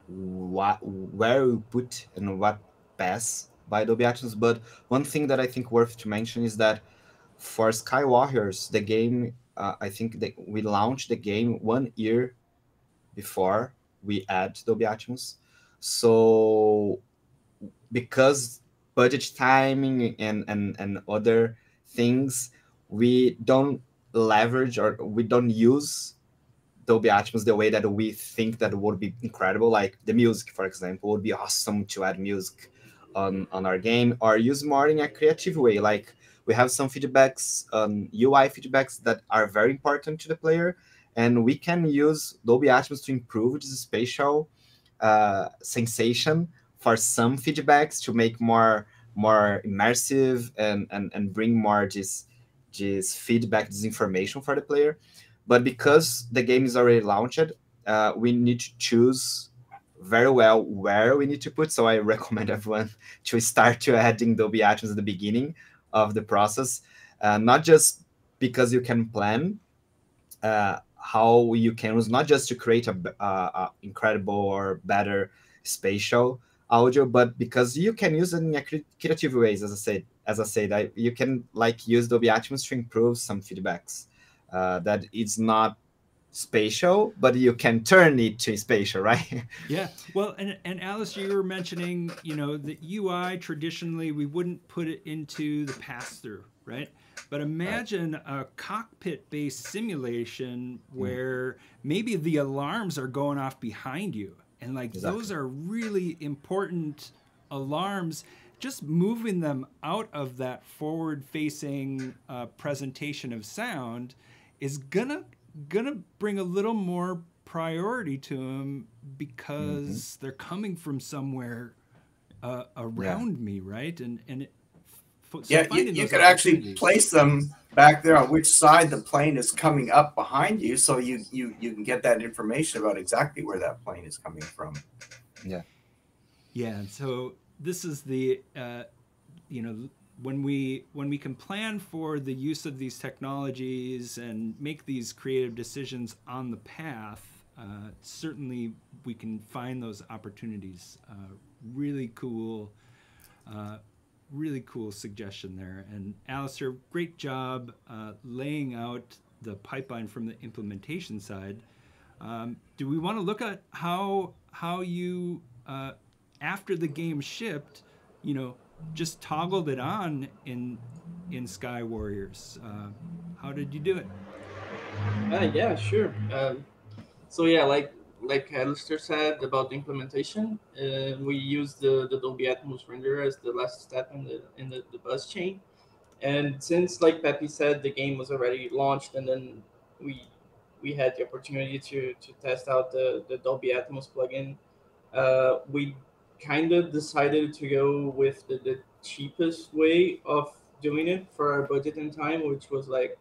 where we put and what pass by Dolby Atmos. But one thing that I think worth to mention is that for Sky Warriors, the game, I think that we launched the game 1 year before we add Dolby Atmos. So because budget timing and other things, we don't leverage or we don't use Dolby Atmos the way that we think that would be incredible. Like the music, for example, would be awesome to add music on our game, or use more in a creative way. Like we have some feedbacks, UI feedbacks that are very important to the player, and we can use Dolby Atmos to improve this spatial sensation for some feedbacks to make more immersive and bring more this feedback, this information for the player. But because the game is already launched, we need to choose very well where we need to put. So I recommend everyone to start to adding Dolby Atmos at the beginning of the process, not just because you can plan how you can use, not just to create a incredible or better spatial audio, but because you can use it in a creative ways. As I said, you can like use Dolby Atmos to improve some feedbacks that it's not spatial, but you can turn it to spatial, right? Yeah. Well, and Alistair, you were mentioning, the UI traditionally we wouldn't put it into the pass-through, right? But imagine a cockpit-based simulation where maybe the alarms are going off behind you, and like those are really important alarms. Just moving them out of that forward-facing presentation of sound is gonna bring a little more priority to them, because they're coming from somewhere around me, right? You could actually place them back there on which side the plane is coming up behind you, so you can get that information about exactly where that plane is coming from. And so this is the when we can plan for the use of these technologies and make these creative decisions on the path, certainly we can find those opportunities. Really cool suggestion there. And Alistair, great job laying out the pipeline from the implementation side. Do we want to look at how you after the game shipped, just toggled it on in Sky Warriors? How did you do it? Yeah, sure. So yeah, like Alistair said about the implementation, we used the Dolby Atmos renderer as the last step in the bus chain. And since, like Pepe said, the game was already launched, and then we had the opportunity to test out the Dolby Atmos plugin, we kind of decided to go with the cheapest way of doing it for our budget and time, which was like,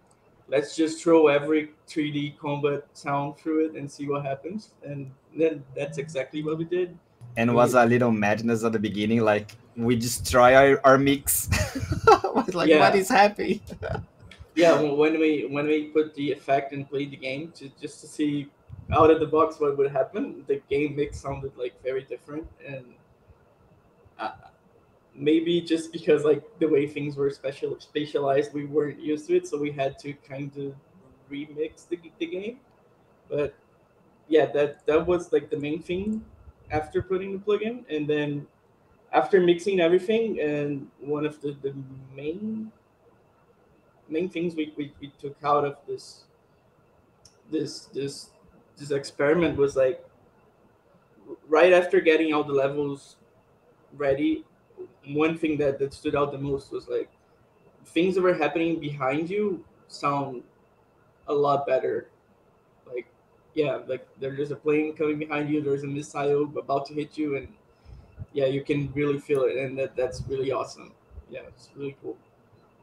let's just throw every 3D combat sound through it and see what happens. And then that's exactly what we did. And was a little madness at the beginning, like we destroy our mix. Like, what is happening? When we put the effect and played the game just to see out of the box what would happen, the game mix sounded like very different, and maybe just because like the way things were spatialized, we weren't used to it, so we had to kind of remix the game. But yeah, that was like the main thing after putting the plugin. And then after mixing everything, and one of the main things we took out of this this experiment was like right after getting all the levels ready. One thing that stood out the most was like things that were happening behind you sound a lot better. Like, yeah, like there's a plane coming behind you, there's a missile about to hit you, and yeah, you can really feel it, and that's really awesome. Yeah, it's really cool.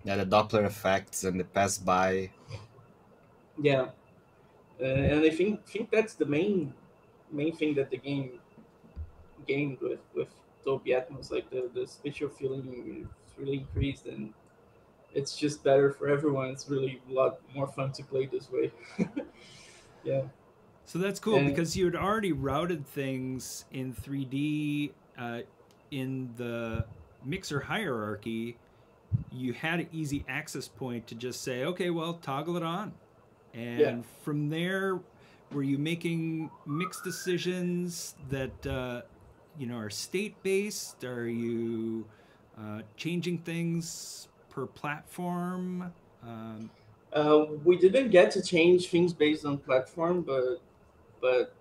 Yeah, the Doppler effects and the pass by. Yeah, and I think that's the main thing that the game gained with Dolby Atmos. Like the spatial feeling is really increased, and it's just better for everyone. It's really a lot more fun to play this way. Yeah, So that's cool and because you had already routed things in 3D in the mixer hierarchy. You had an easy access point to just say, okay, well, toggle it on. And yeah. from there, were you making mixed decisions that are state based? Are you changing things per platform? We didn't get to change things based on platform, but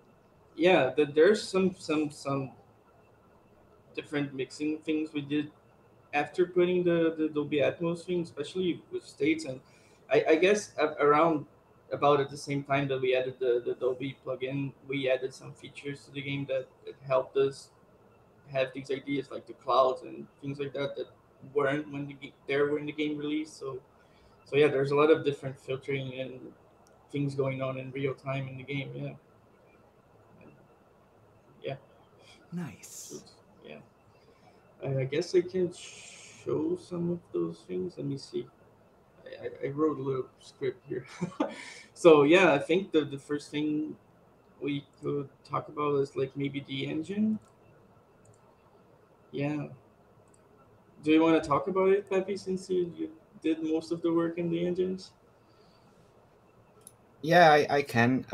yeah, there's some different mixing things we did after putting the Dolby Atmos thing, especially with states. And I guess around about at the same time that we added the Dolby plugin, we added some features to the game that helped us have these ideas like the clouds and things like that weren't when there were in the game release. So yeah, there's a lot of different filtering and things going on in real time in the game. Yeah, yeah. So Nice. yeah, I guess I can show some of those things. Let me see. I wrote a little script here. So yeah, I think the first thing we could talk about is like maybe the engine. Yeah. Do you want to talk about it, Pepe, since you did most of the work in the engines? Yeah, I can.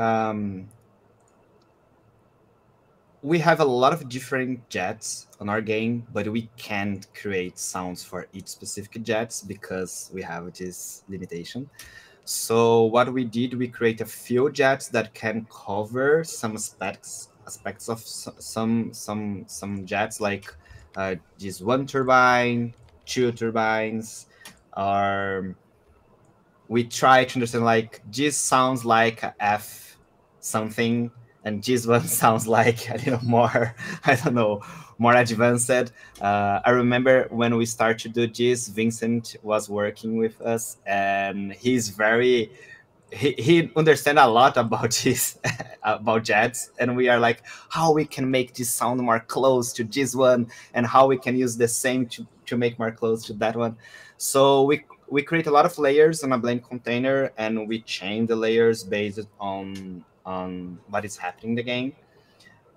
We have a lot of different jets on our game, but we can't create sounds for each specific jets because we have this limitation. So what we did, we create a few jets that can cover some aspects of some jets, like this one turbine, two turbines, or we try to understand like this sounds like a F something, and this one sounds like a little more, I don't know, more advanced. I remember when we started to do this, Vincent was working with us, and he understand a lot about this about jets, and we are like how we can make this sound more close to this one, and how we can use the same to make more close to that one. So we create a lot of layers on a blend container, and we change the layers based on what is happening in the game.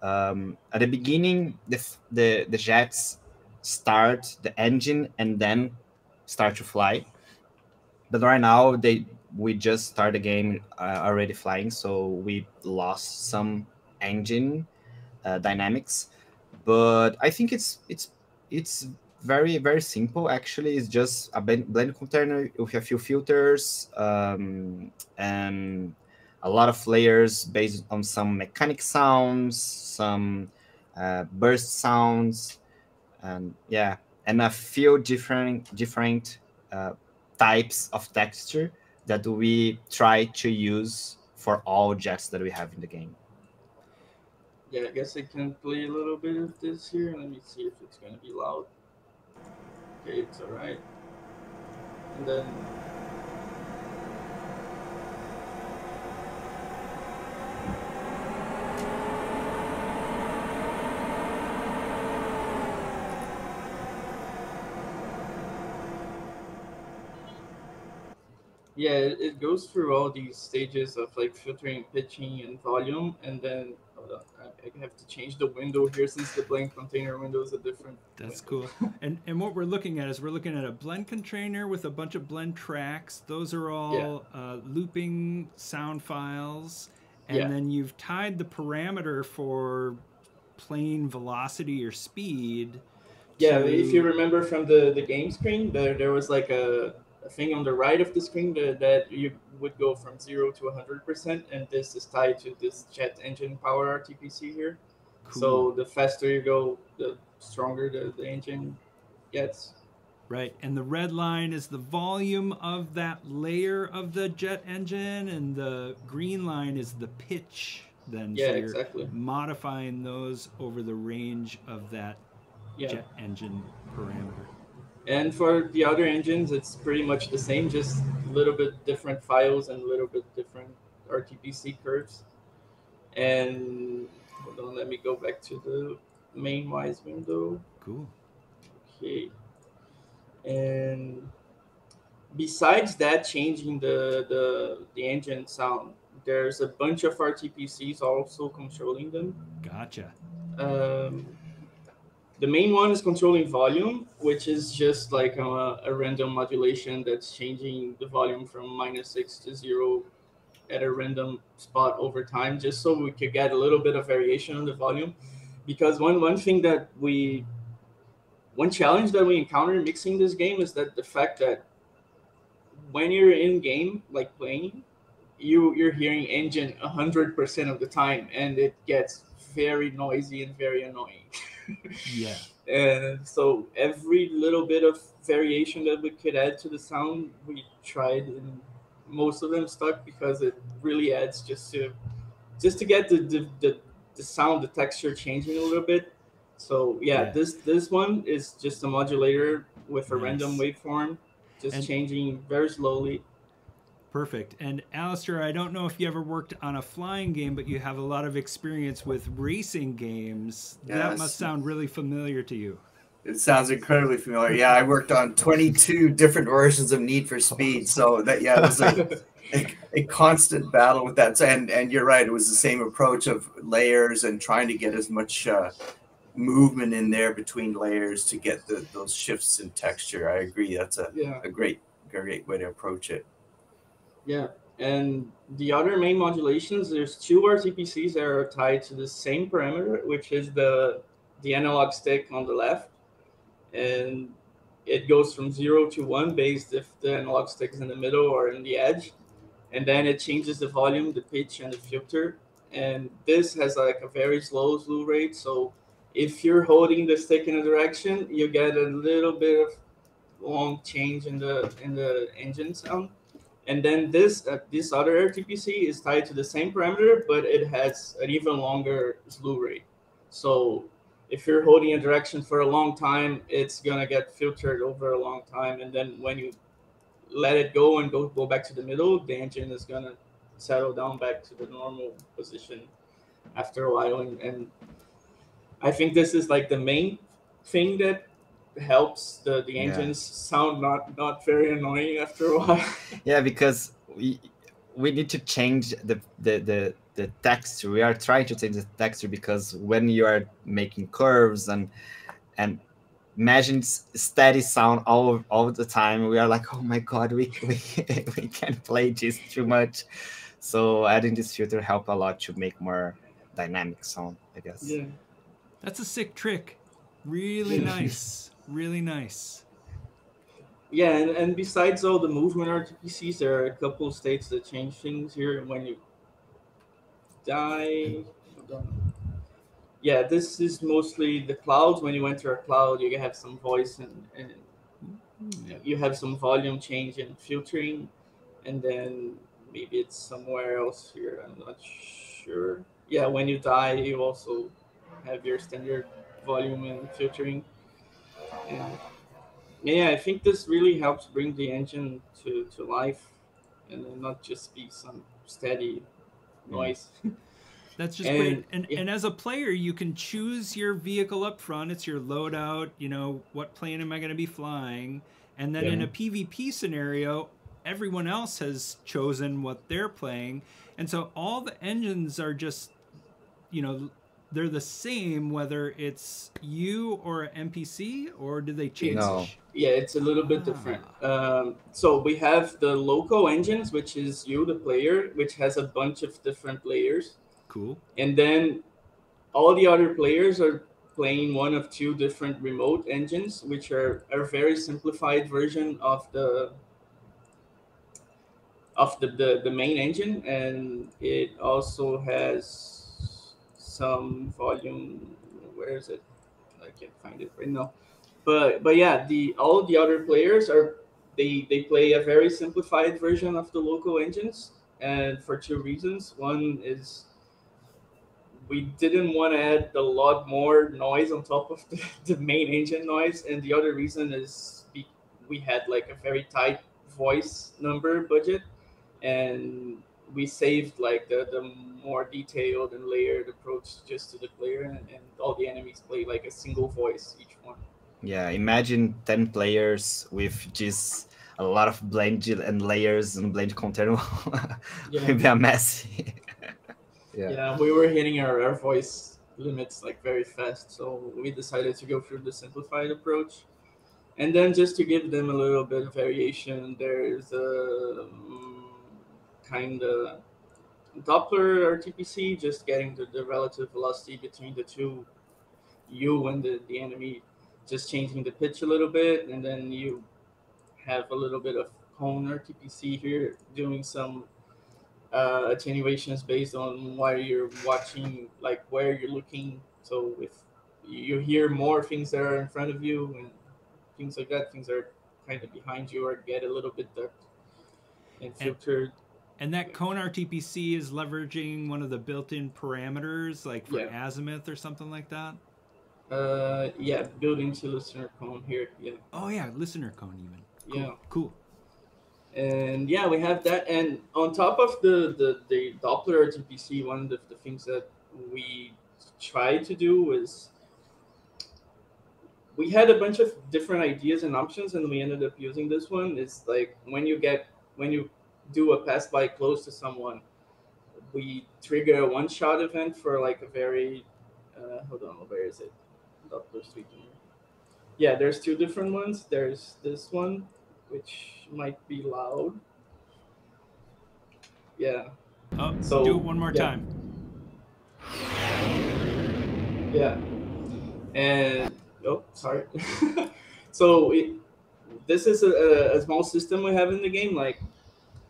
At the beginning, the jets start the engine and then start to fly, but right now we just start the game already flying, so we lost some engine dynamics. But I think it's very very simple. Actually, it's just a blend container with a few filters, and a lot of layers based on some mechanic sounds, some burst sounds, and yeah, and a few different uh, types of texture that we try to use for all jets that we have in the game. Yeah, I guess I can play a little bit of this here. Let me see if it's gonna be loud. Okay, it's alright. And then yeah, it goes through all these stages of like filtering, pitching, and volume, and then hold on, I have to change the window here since the blank container window is a different That's window. cool. And what we're looking at is we're looking at a blend container with a bunch of blend tracks. Those are Yeah, all looping sound files. yeah, And then you've tied the parameter for plane velocity or speed yeah. If you to. remember from the game screen, there was like a a thing on the right of the screen that you would go from 0 to 100%, and this is tied to this jet engine power RTPC here. Cool. So the faster you go, the stronger the engine gets. Right, and the red line is the volume of that layer of the jet engine, and the green line is the pitch. Then Yeah, so you're exactly. modifying those over the range of that jet engine parameter. And for the other engines, it's pretty much the same, just a little bit different files and a little bit different RTPC curves. And hold on, let me go back to the main Wwise window. Cool. Okay. And besides that, changing the engine sound, there's a bunch of RTPCs also controlling them. Gotcha. The main one is controlling volume, which is just like a random modulation that's changing the volume from -6 to 0 at a random spot over time, just so we could get a little bit of variation on the volume. Because one challenge that we encounter mixing this game is that the fact that when you're in game, like playing, you're hearing engine 100% of the time, and it gets very noisy and very annoying. Yeah. And so every little bit of variation that we could add to the sound, we tried, and most of them stuck because it really adds just to get the sound, the texture changing a little bit. So yeah. This one is just a modulator with a random waveform, just changing very slowly. Perfect. And Alistair, I don't know if you ever worked on a flying game, but you have a lot of experience with racing games. Yes. That must sound really familiar to you. It sounds incredibly familiar. Yeah, I worked on 22 different versions of Need for Speed. So that, yeah, it was a constant battle with that. And you're right. It was the same approach of layers and trying to get as much movement in there between layers to get those shifts in texture. I agree. That's a great way to approach it. Yeah, and the other main modulations, there's two RTPCs that are tied to the same parameter, which is the analog stick on the left, and it goes from 0 to 1 based if the analog stick is in the middle or in the edge, and then it changes the volume, the pitch, and the filter. And this has like a very slow slew rate, so if you're holding the stick in a direction, you get a little bit of long change in the engine sound. And then this other RTPC is tied to the same parameter, but it has an even longer slew rate. So if you're holding a direction for a long time, it's gonna get filtered over a long time, and then when you let it go and go back to the middle, the engine is gonna settle down back to the normal position after a while. And I think this is like the main thing that helps the engines sound not very annoying after a while. Yeah, because we need to change the texture. We are trying to change the texture because when you are making curves and imagine steady sound all the time, we are like, oh my god, we can't play this too much. So adding this filter help a lot to make more dynamic sound, I guess. Yeah, that's a sick trick. Really nice. Really nice. Yeah, and besides all the movement RTPCs, there are a couple of states that change things here. When you die, yeah, this is mostly the clouds. When you enter a cloud, you have some voice and you have some volume change and filtering, and then maybe it's somewhere else here. I'm not sure. Yeah, when you die, you also have your standard volume and filtering. And yeah, I think this really helps bring the engine to life, and then not just be some steady noise. That's just great. And as a player, you can choose your vehicle up front. It's your loadout. You know, what plane am I going to be flying? And then in a PvP scenario, everyone else has chosen what they're playing. And so all the engines are just, you know, they're the same whether it's you or an NPC, or do they change? No. Yeah, it's a little bit different. So we have the local engines, which is you, the player, which has a bunch of different layers. Cool. And then all the other players are playing one of two different remote engines, which are a very simplified version of the of the main engine, and it also has some volume. Where is it? I can't find it right now. But yeah, the all the other players are they play a very simplified version of the local engines, and for two reasons. One is we didn't want to add a lot more noise on top of the main engine noise, and the other reason is we had like a very tight voice number budget, and we saved like the more detailed and layered approach just to the player, and all the enemies play like a single voice each one. Yeah, imagine 10 players with just a lot of blend and layers and blend content. Yeah. It'd be a mess. Yeah, we were hitting our voice limits like very fast, so we decided to go through the simplified approach. And then just to give them a little bit of variation, there's a kind of Doppler RTPC, just getting the relative velocity between the two, you and the enemy, just changing the pitch a little bit, and then you have a little bit of cone RTPC here, doing some attenuations based on where you're watching, like where you're looking. So if you hear more things that are in front of you and things like that, things are kind of behind you or get a little bit dark and filtered. And that cone RTPC is leveraging one of the built-in parameters, like for azimuth or something like that. Yeah, built into listener cone here. Yeah. Oh yeah, listener cone even. Cool. Yeah. Cool. And yeah, we have that, and on top of the Doppler RTPC, one of the things that we tried to do was we had a bunch of different ideas and options, and we ended up using this one. It's like when you do a pass by close to someone, we trigger a one-shot event for like a very hold on, where is it? Doppler speaking. Yeah, there's two different ones. There's this one, which might be loud. Yeah. Oh, so do it one more time. Yeah. And oh, sorry. So this is a small system we have in the game. Like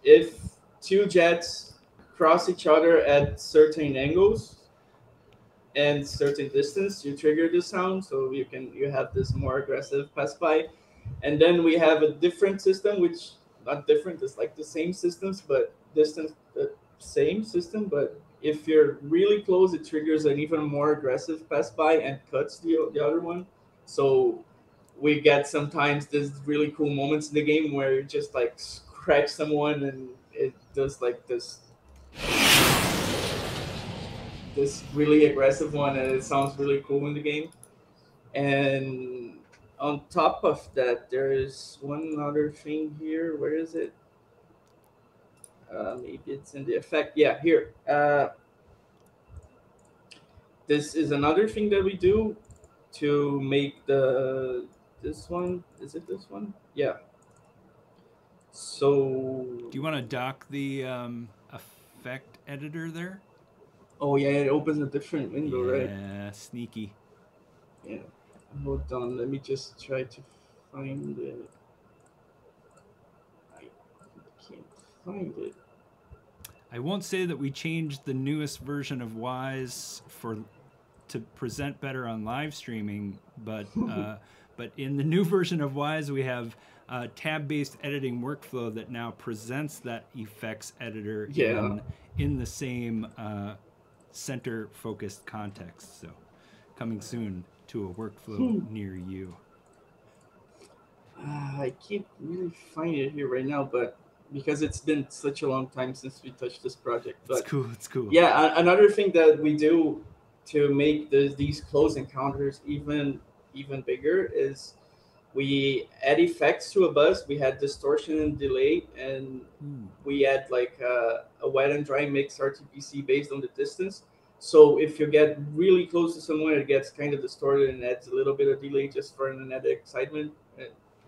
if two jets cross each other at certain angles and certain distance, you trigger the sound, so you have this more aggressive pass by. And then we have a different system, which not different, it's like the same systems, but distance same system. But if you're really close, it triggers an even more aggressive pass by and cuts the other one. So we get sometimes these really cool moments in the game where you just like scratch someone and it does like this really aggressive one, and it sounds really cool in the game. And on top of that, there is one other thing here. Where is it? Maybe it's in the effect. Yeah, here. This is another thing that we do to make this one. Is it this one? Yeah. So. Do you want to dock the effect editor there? Oh yeah, it opens a different window, right? Yeah, sneaky. Yeah. Hold on, let me just try to find it. I can't find it. I won't say that we changed the newest version of Wwise to present better on live streaming, but but in the new version of Wwise we have a tab-based editing workflow that now presents that effects editor in the same center-focused context. So coming soon to a workflow near you. I can't really find it here right now, but because it's been such a long time since we touched this project. But it's cool. It's cool. Yeah, another thing that we do to make these close encounters even bigger is we add effects to a bus. We had distortion and delay, and we add like a wet and dry mix RTPC based on the distance. So if you get really close to someone, it gets kind of distorted and adds a little bit of delay just for an added excitement.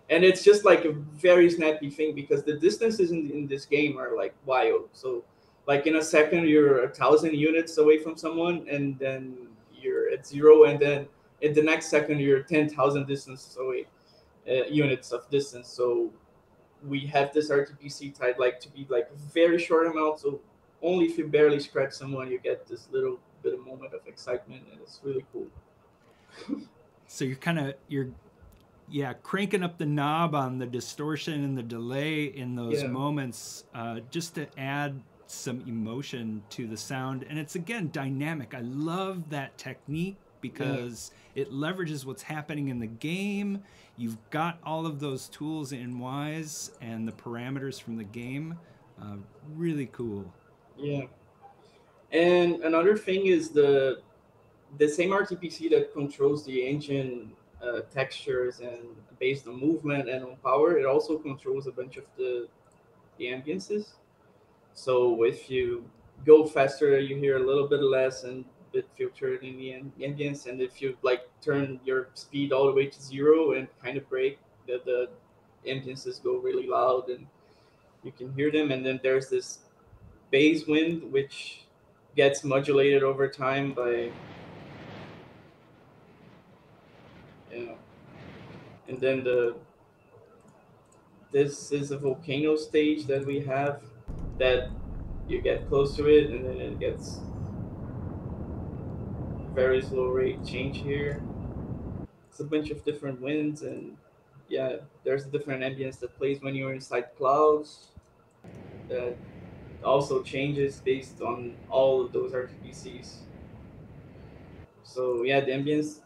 And it's just like a very snappy thing because the distances in this game are like wild. So like in a second, you're 1,000 units away from someone, and then you're at 0. And then in the next second, you're 10,000 distance away, units of distance. So we have this RTPC type like to be like a very short amount, so only if you barely scratch someone you get this little bit of moment of excitement, and it's really cool. So you're cranking up the knob on the distortion and the delay in those moments, just to add some emotion to the sound. And it's, again, dynamic. I love that technique because it leverages what's happening in the game. You've got all of those tools in Wwise and the parameters from the game. Really cool. Yeah. And another thing is the same RTPC that controls the engine textures and based on movement and on power, it also controls a bunch of the ambiances. So if you go faster, you hear a little bit less and bit filtered in the ambience. And if you like turn your speed all the way to 0 and kind of brake, the ambiances go really loud and you can hear them. And then there's this bass wind, which gets modulated over time by, and then this is a volcano stage that we have that you get close to it and then it gets very slow rate change here. It's a bunch of different winds, and there's a different ambience that plays when you're inside clouds that also changes based on all of those RTPCs. So the ambience,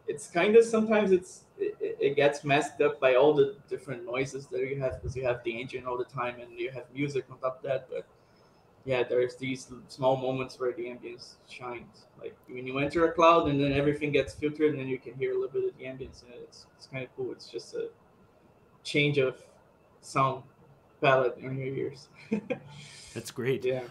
it's kind of sometimes it gets messed up by all the different noises that you have because you have the engine all the time and you have music on top of that. But there's these small moments where the ambience shines, like when you enter a cloud and then everything gets filtered and then you can hear a little bit of the ambience, and it's kind of cool. It's just a change of sound palette in your ears. That's great. Yeah.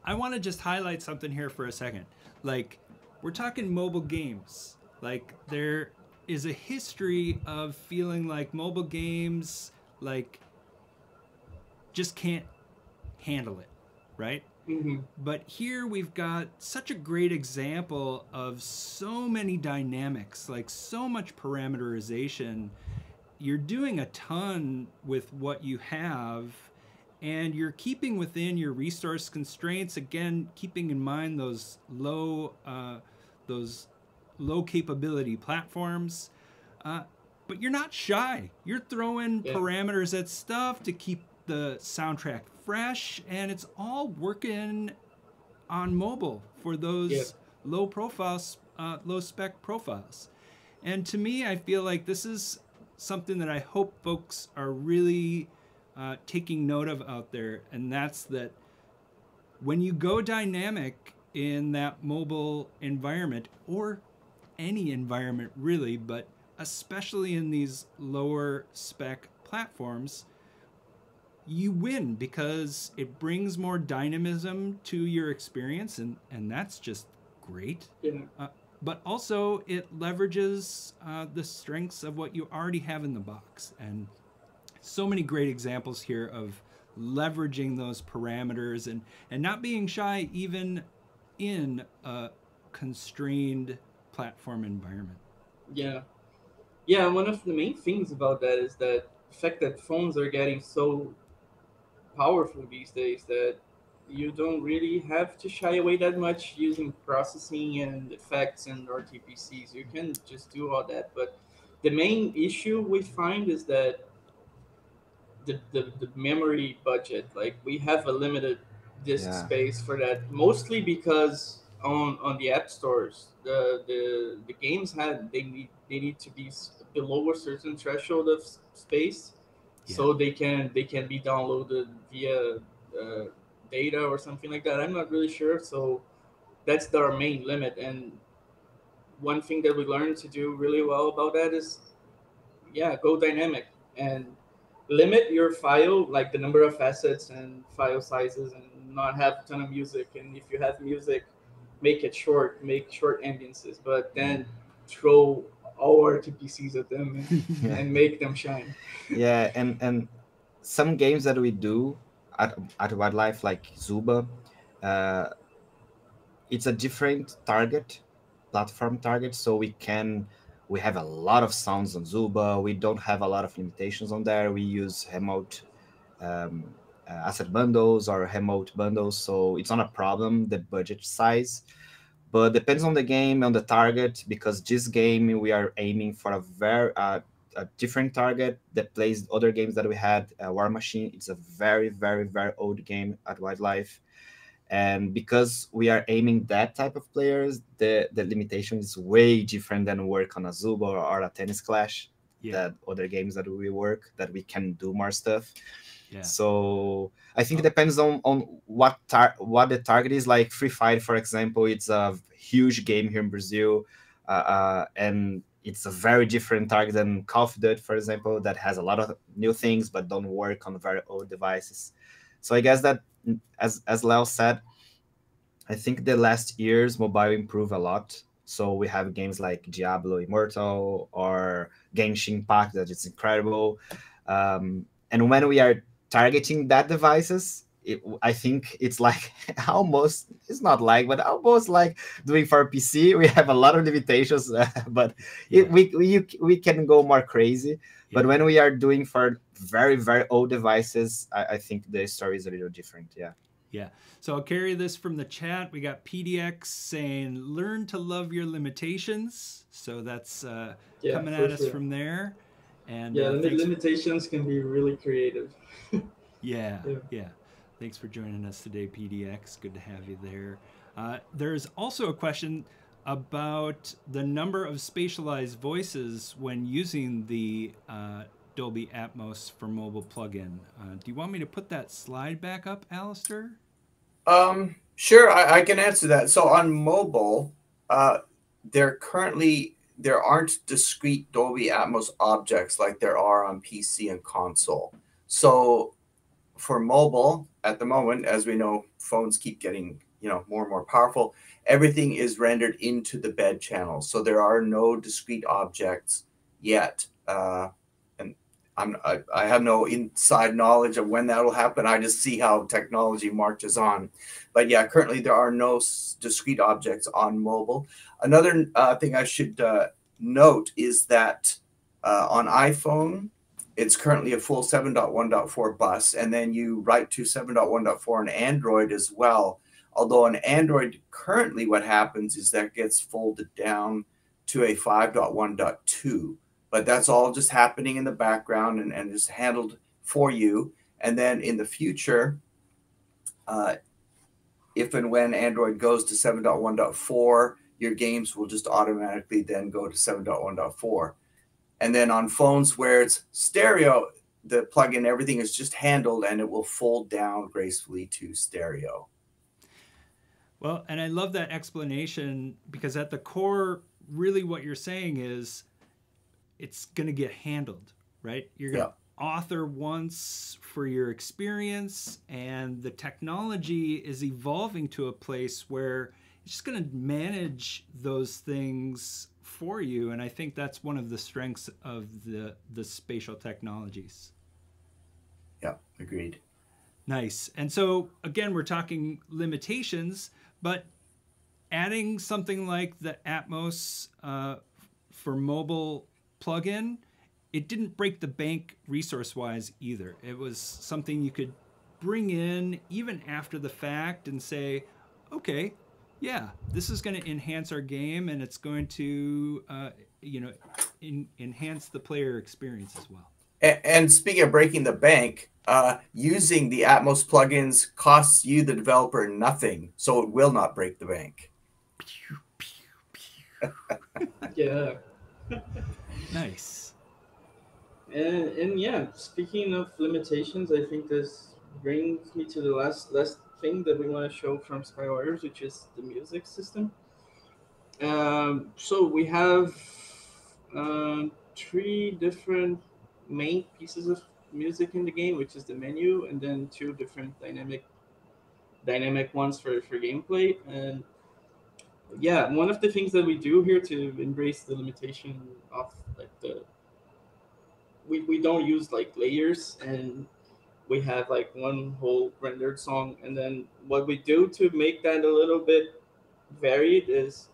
I want to just highlight something here for a second. Like, we're talking mobile games. Like, there is a history of feeling like mobile games, like, just can't handle it, right? Mm-hmm. But here we've got such a great example of so many dynamics, like so much parameterization. You're doing a ton with what you have, and you're keeping within your resource constraints, again, keeping in mind those low capability platforms, but you're not shy. You're throwing parameters at stuff to keep the soundtrack fresh, and it's all working on mobile for those low spec profiles. And to me, I feel like this is something that I hope folks are really taking note of out there, and that's that when you go dynamic in that mobile environment, or any environment really, but especially in these lower spec platforms, you win because it brings more dynamism to your experience, and that's just great. But also it leverages the strengths of what you already have in the box. And so many great examples here of leveraging those parameters and not being shy even in a constrained platform environment. One of the main things about that is that the fact that phones are getting so powerful these days that you don't really have to shy away that much using processing and effects and RTPCs. You can just do all that. But the main issue we find is that the memory budget, like we have a limited disk space for that, mostly because on the app stores the games they need to be below a certain threshold of space, so they can be downloaded via data or something like that. I'm not really sure. So that's our main limit, and one thing that we learned to do really well about that is go dynamic and limit your file, like the number of assets and file sizes, and not have a ton of music. And if you have music, make short ambiances, but then throw all RTPCs at them and make them shine. And some games that we do at Wildlife, like Zuba, it's a different platform target, so we can we have a lot of sounds on Zuba. We don't have a lot of limitations on there. We use remote asset bundles or remote bundles, so it's not a problem, the budget size. But depends on the game, on the target, because this game we are aiming for a very a different target that plays other games that we had. War Machine, it's a very, very, very old game at Wildlife. And because we are aiming that type of players, the limitation is way different than work on a Zuba or a Tennis Clash, that other games that we work, that we can do more stuff. Yeah. So I think it depends on what the target is. Like Free Fire, for example, it's a huge game here in Brazil, and it's a very different target than Call of Duty, for example, that has a lot of new things but don't work on very old devices. So I guess that, as Leo said, I think the last years mobile improved a lot. So we have games like Diablo Immortal or Genshin Impact that is incredible. And when we are targeting that devices, I think it's like almost, it's not like, but almost like doing for PC. We have a lot of limitations, but we can go more crazy. But when we are doing for very, very old devices, I think the story is a little different. Yeah. Yeah. So I'll carry this from the chat. We got PDX saying, learn to love your limitations. So that's coming at us from there. And limitations can be really creative. Yeah. Thanks for joining us today, PDX. Good to have you there. There's also a question about the number of spatialized voices when using the Dolby Atmos for mobile plugin. Do you want me to put that slide back up, Alistair? Sure, I can answer that. So on mobile, there aren't discrete Dolby Atmos objects like there are on PC and console. So for mobile, at the moment, as we know, phones keep getting more and more powerful. Everything is rendered into the bed channel, so there are no discrete objects yet. And I have no inside knowledge of when that will happen. I just see how technology marches on. But yeah, currently there are no discrete objects on mobile. Another thing I should note is that on iPhone, it's currently a full 7.1.4 bus, and then you write to 7.1.4 on Android as well. Although on Android, currently what happens is that gets folded down to a 5.1.2. But that's all just happening in the background and is handled for you. And then in the future, if and when Android goes to 7.1.4, your games will just automatically then go to 7.1.4. And then on phones where it's stereo, the plugin, everything is just handled and it will fold down gracefully to stereo. Well, and I love that explanation, because at the core, really what you're saying is it's going to get handled, right? You're going to author once for your experience, and the technology is evolving to a place where it's just going to manage those things for you. And I think that's one of the strengths of the spatial technologies. Yeah, agreed. Nice. And so again, we're talking limitations, but adding something like the Atmos for mobile plugin, it didn't break the bank resource-wise either. It was something you could bring in even after the fact and say, okay, yeah, this is going to enhance our game, and it's going to enhance the player experience as well. And speaking of breaking the bank, using the Atmos plugins costs you, the developer, nothing, so it will not break the bank. Yeah. Nice. And yeah, speaking of limitations, I think this brings me to the last thing that we want to show from Skywarriors, which is the music system. So we have 3 different main pieces of music in the game, which is the menu, and then 2 different dynamic ones for gameplay. And yeah, one of the things that we do here to embrace the limitation of like we don't use like layers, and we have like one whole rendered song. And then what we do to make that a little bit varied is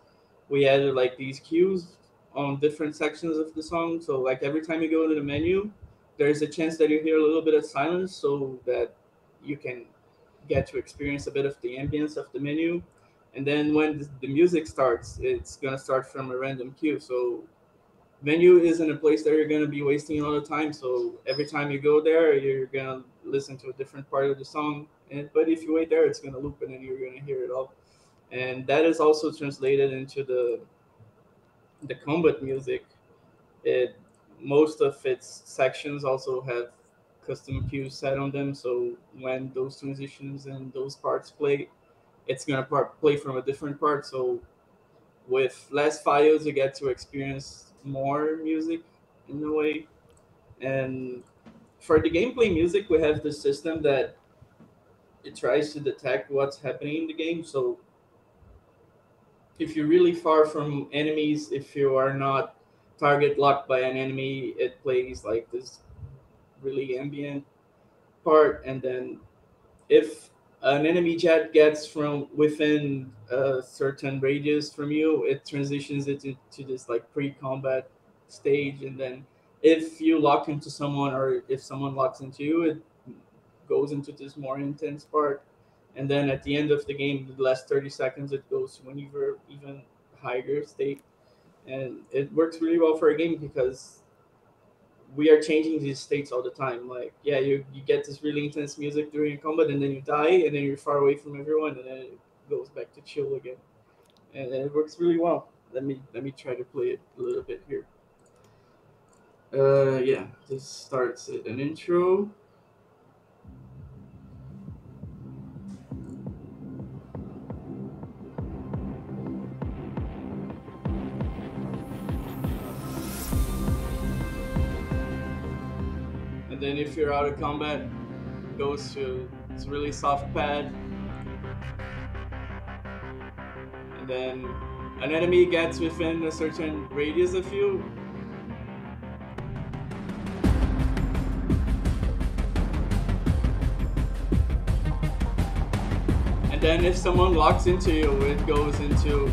we added like these cues on different sections of the song. So like every time you go to the menu, there's a chance that you hear a little bit of silence, so that you can get to experience a bit of the ambience of the menu. And then when the music starts, it's gonna start from a random cue. So menu isn't a place that you're gonna be wasting a lot of time. So every time you go there, you're gonna listen to a different part of the song. And but if you wait there, it's gonna loop, and then you're gonna hear it all. And that is also translated into the combat music. It Most of its sections also have custom cues set on them. So when those transitions and those parts play, it's gonna play from a different part. So with less files, you get to experience more music in a way. And for the gameplay music, we have the system that it tries to detect what's happening in the game. So if you're really far from enemies, if you are not target locked by an enemy, it plays like this really ambient part. And then if an enemy jet gets from within a certain radius from you, it transitions it into this like pre-combat stage. And then if you lock into someone, or if someone locks into you, it goes into this more intense part. And then at the end of the game, the last 30 seconds, it goes to an even higher state. And it works really well for a game because we are changing these states all the time. Like, yeah, you get this really intense music during a combat, and then you die, and then you're far away from everyone, and then it goes back to chill again. And it works really well. Let me try to play it a little bit here. Yeah, this starts at an intro. And then if you're out of combat, it goes to this really soft pad. And then an enemy gets within a certain radius of you. And then if someone locks into you, it goes into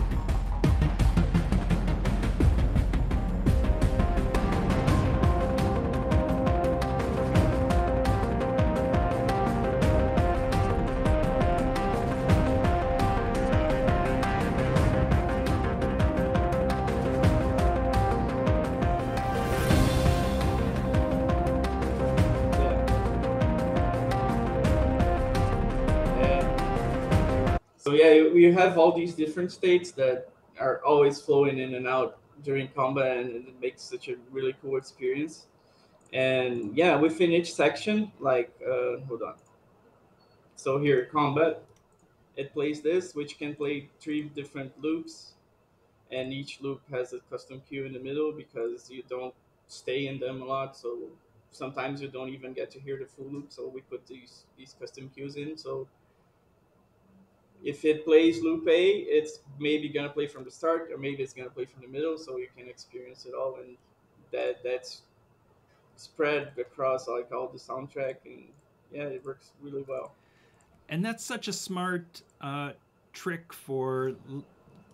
So yeah, we have all these different states that are always flowing in and out during combat, and it makes such a really cool experience. And yeah, within each section, like hold on. So here, combat, it plays this, which can play 3 different loops, and each loop has a custom cue in the middle because you don't stay in them a lot. So sometimes you don't even get to hear the full loop. So we put these custom cues in. So if it plays loop A, it's maybe gonna play from the start, or maybe it's gonna play from the middle, so you can experience it all. And that's spread across like all the soundtrack, and yeah, it works really well. And that's such a smart trick for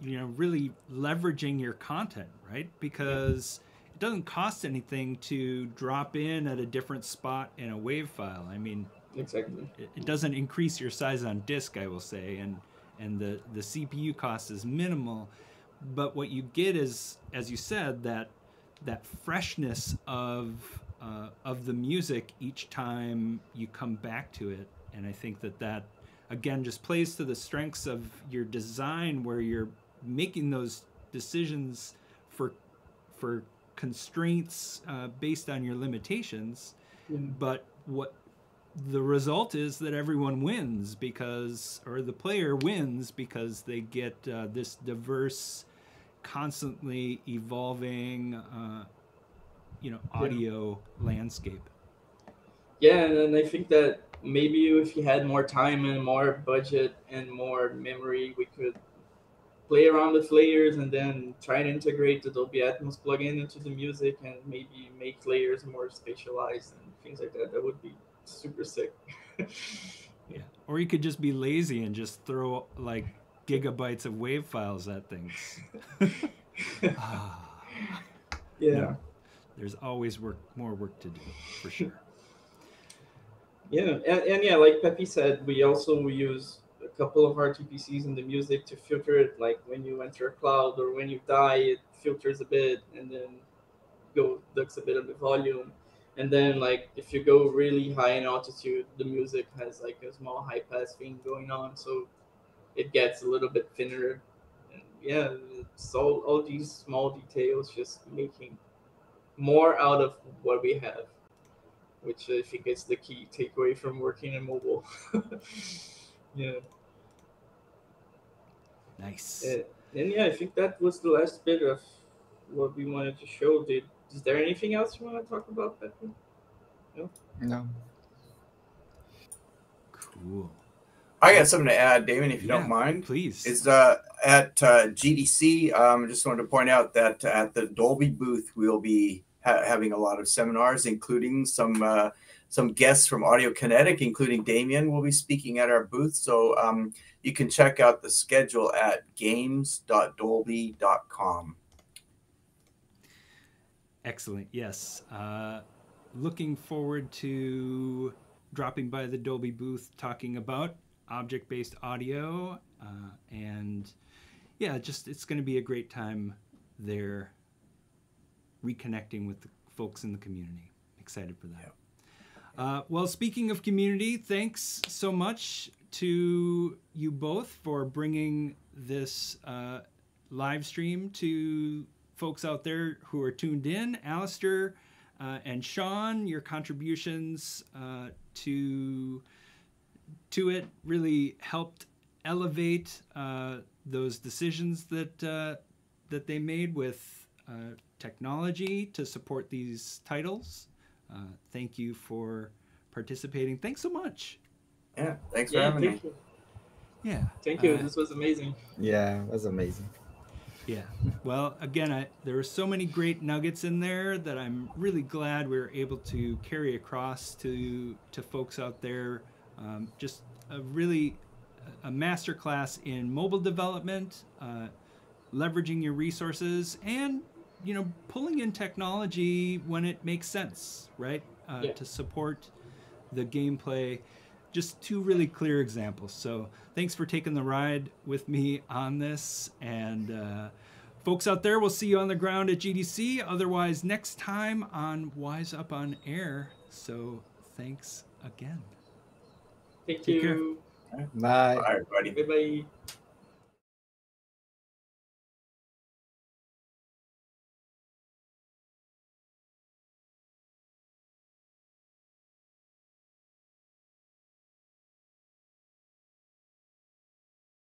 really leveraging your content, right? Because it doesn't cost anything to drop in at a different spot in a WAV file. I mean, exactly. It doesn't increase your size on disk, I will say, and the CPU cost is minimal. But what you get is, as you said, that freshness of the music each time you come back to it. And I think that again just plays to the strengths of your design, where you're making those decisions for constraints based on your limitations. But what the result is that everyone wins or the player wins because they get this diverse, constantly evolving, audio landscape. Yeah, and I think that maybe if you had more time and more budget and more memory, we could play around with layers and then try and integrate the Dolby Atmos plugin into the music, and maybe make layers more spatialized and things like that. That would be super sick. Yeah. Or you could just be lazy and just throw like gigabytes of WAV files at things. Yeah. No, there's always more work to do, for sure. Yeah, and yeah, like Pepe said, we also use a couple of RTPCs in the music to filter it. Like when you enter a cloud or when you die, it filters a bit and then ducks a bit of the volume. And then like if you go really high in altitude, the music has like a small high pass thing going on, so it gets a little bit thinner. And yeah, it's all these small details just making more out of what we have, which I think is the key takeaway from working in mobile. Yeah. Nice. And yeah, I think that was the last bit of what we wanted to show. Is there anything else you want to talk about, Pepe? No? No. Cool. I got something to add, Damon, if you Yeah, don't mind. please. Is at GDC, just wanted to point out that at the Dolby booth, we'll be having a lot of seminars, including some guests from Audiokinetic, including Damien, will be speaking at our booth. So you can check out the schedule at games.dolby.com. Excellent. Yes. Looking forward to dropping by the Dolby booth, talking about object-based audio, and yeah, it's going to be a great time there, reconnecting with the folks in the community. Excited for that. Yeah. Well, speaking of community, thanks so much to you both for bringing this live stream to folks out there who are tuned in. Alistair and Shawn, your contributions to it really helped elevate those decisions that they made with technology to support these titles. Thank you for participating. Thanks so much. Yeah, thanks for having me. You. Yeah. Thank you. This was amazing. Yeah, it was amazing. Yeah. Well, again, there were so many great nuggets in there that I'm really glad we were able to carry across to folks out there. Just a masterclass in mobile development, leveraging your resources, and pulling in technology when it makes sense, right? To support the gameplay. Just two really clear examples. So thanks for taking the ride with me on this. And folks out there, we'll see you on the ground at GDC. Otherwise, next time on Wise Up on Air. So thanks again. Thank Take you. Care. Bye. Bye, everybody. Bye-bye.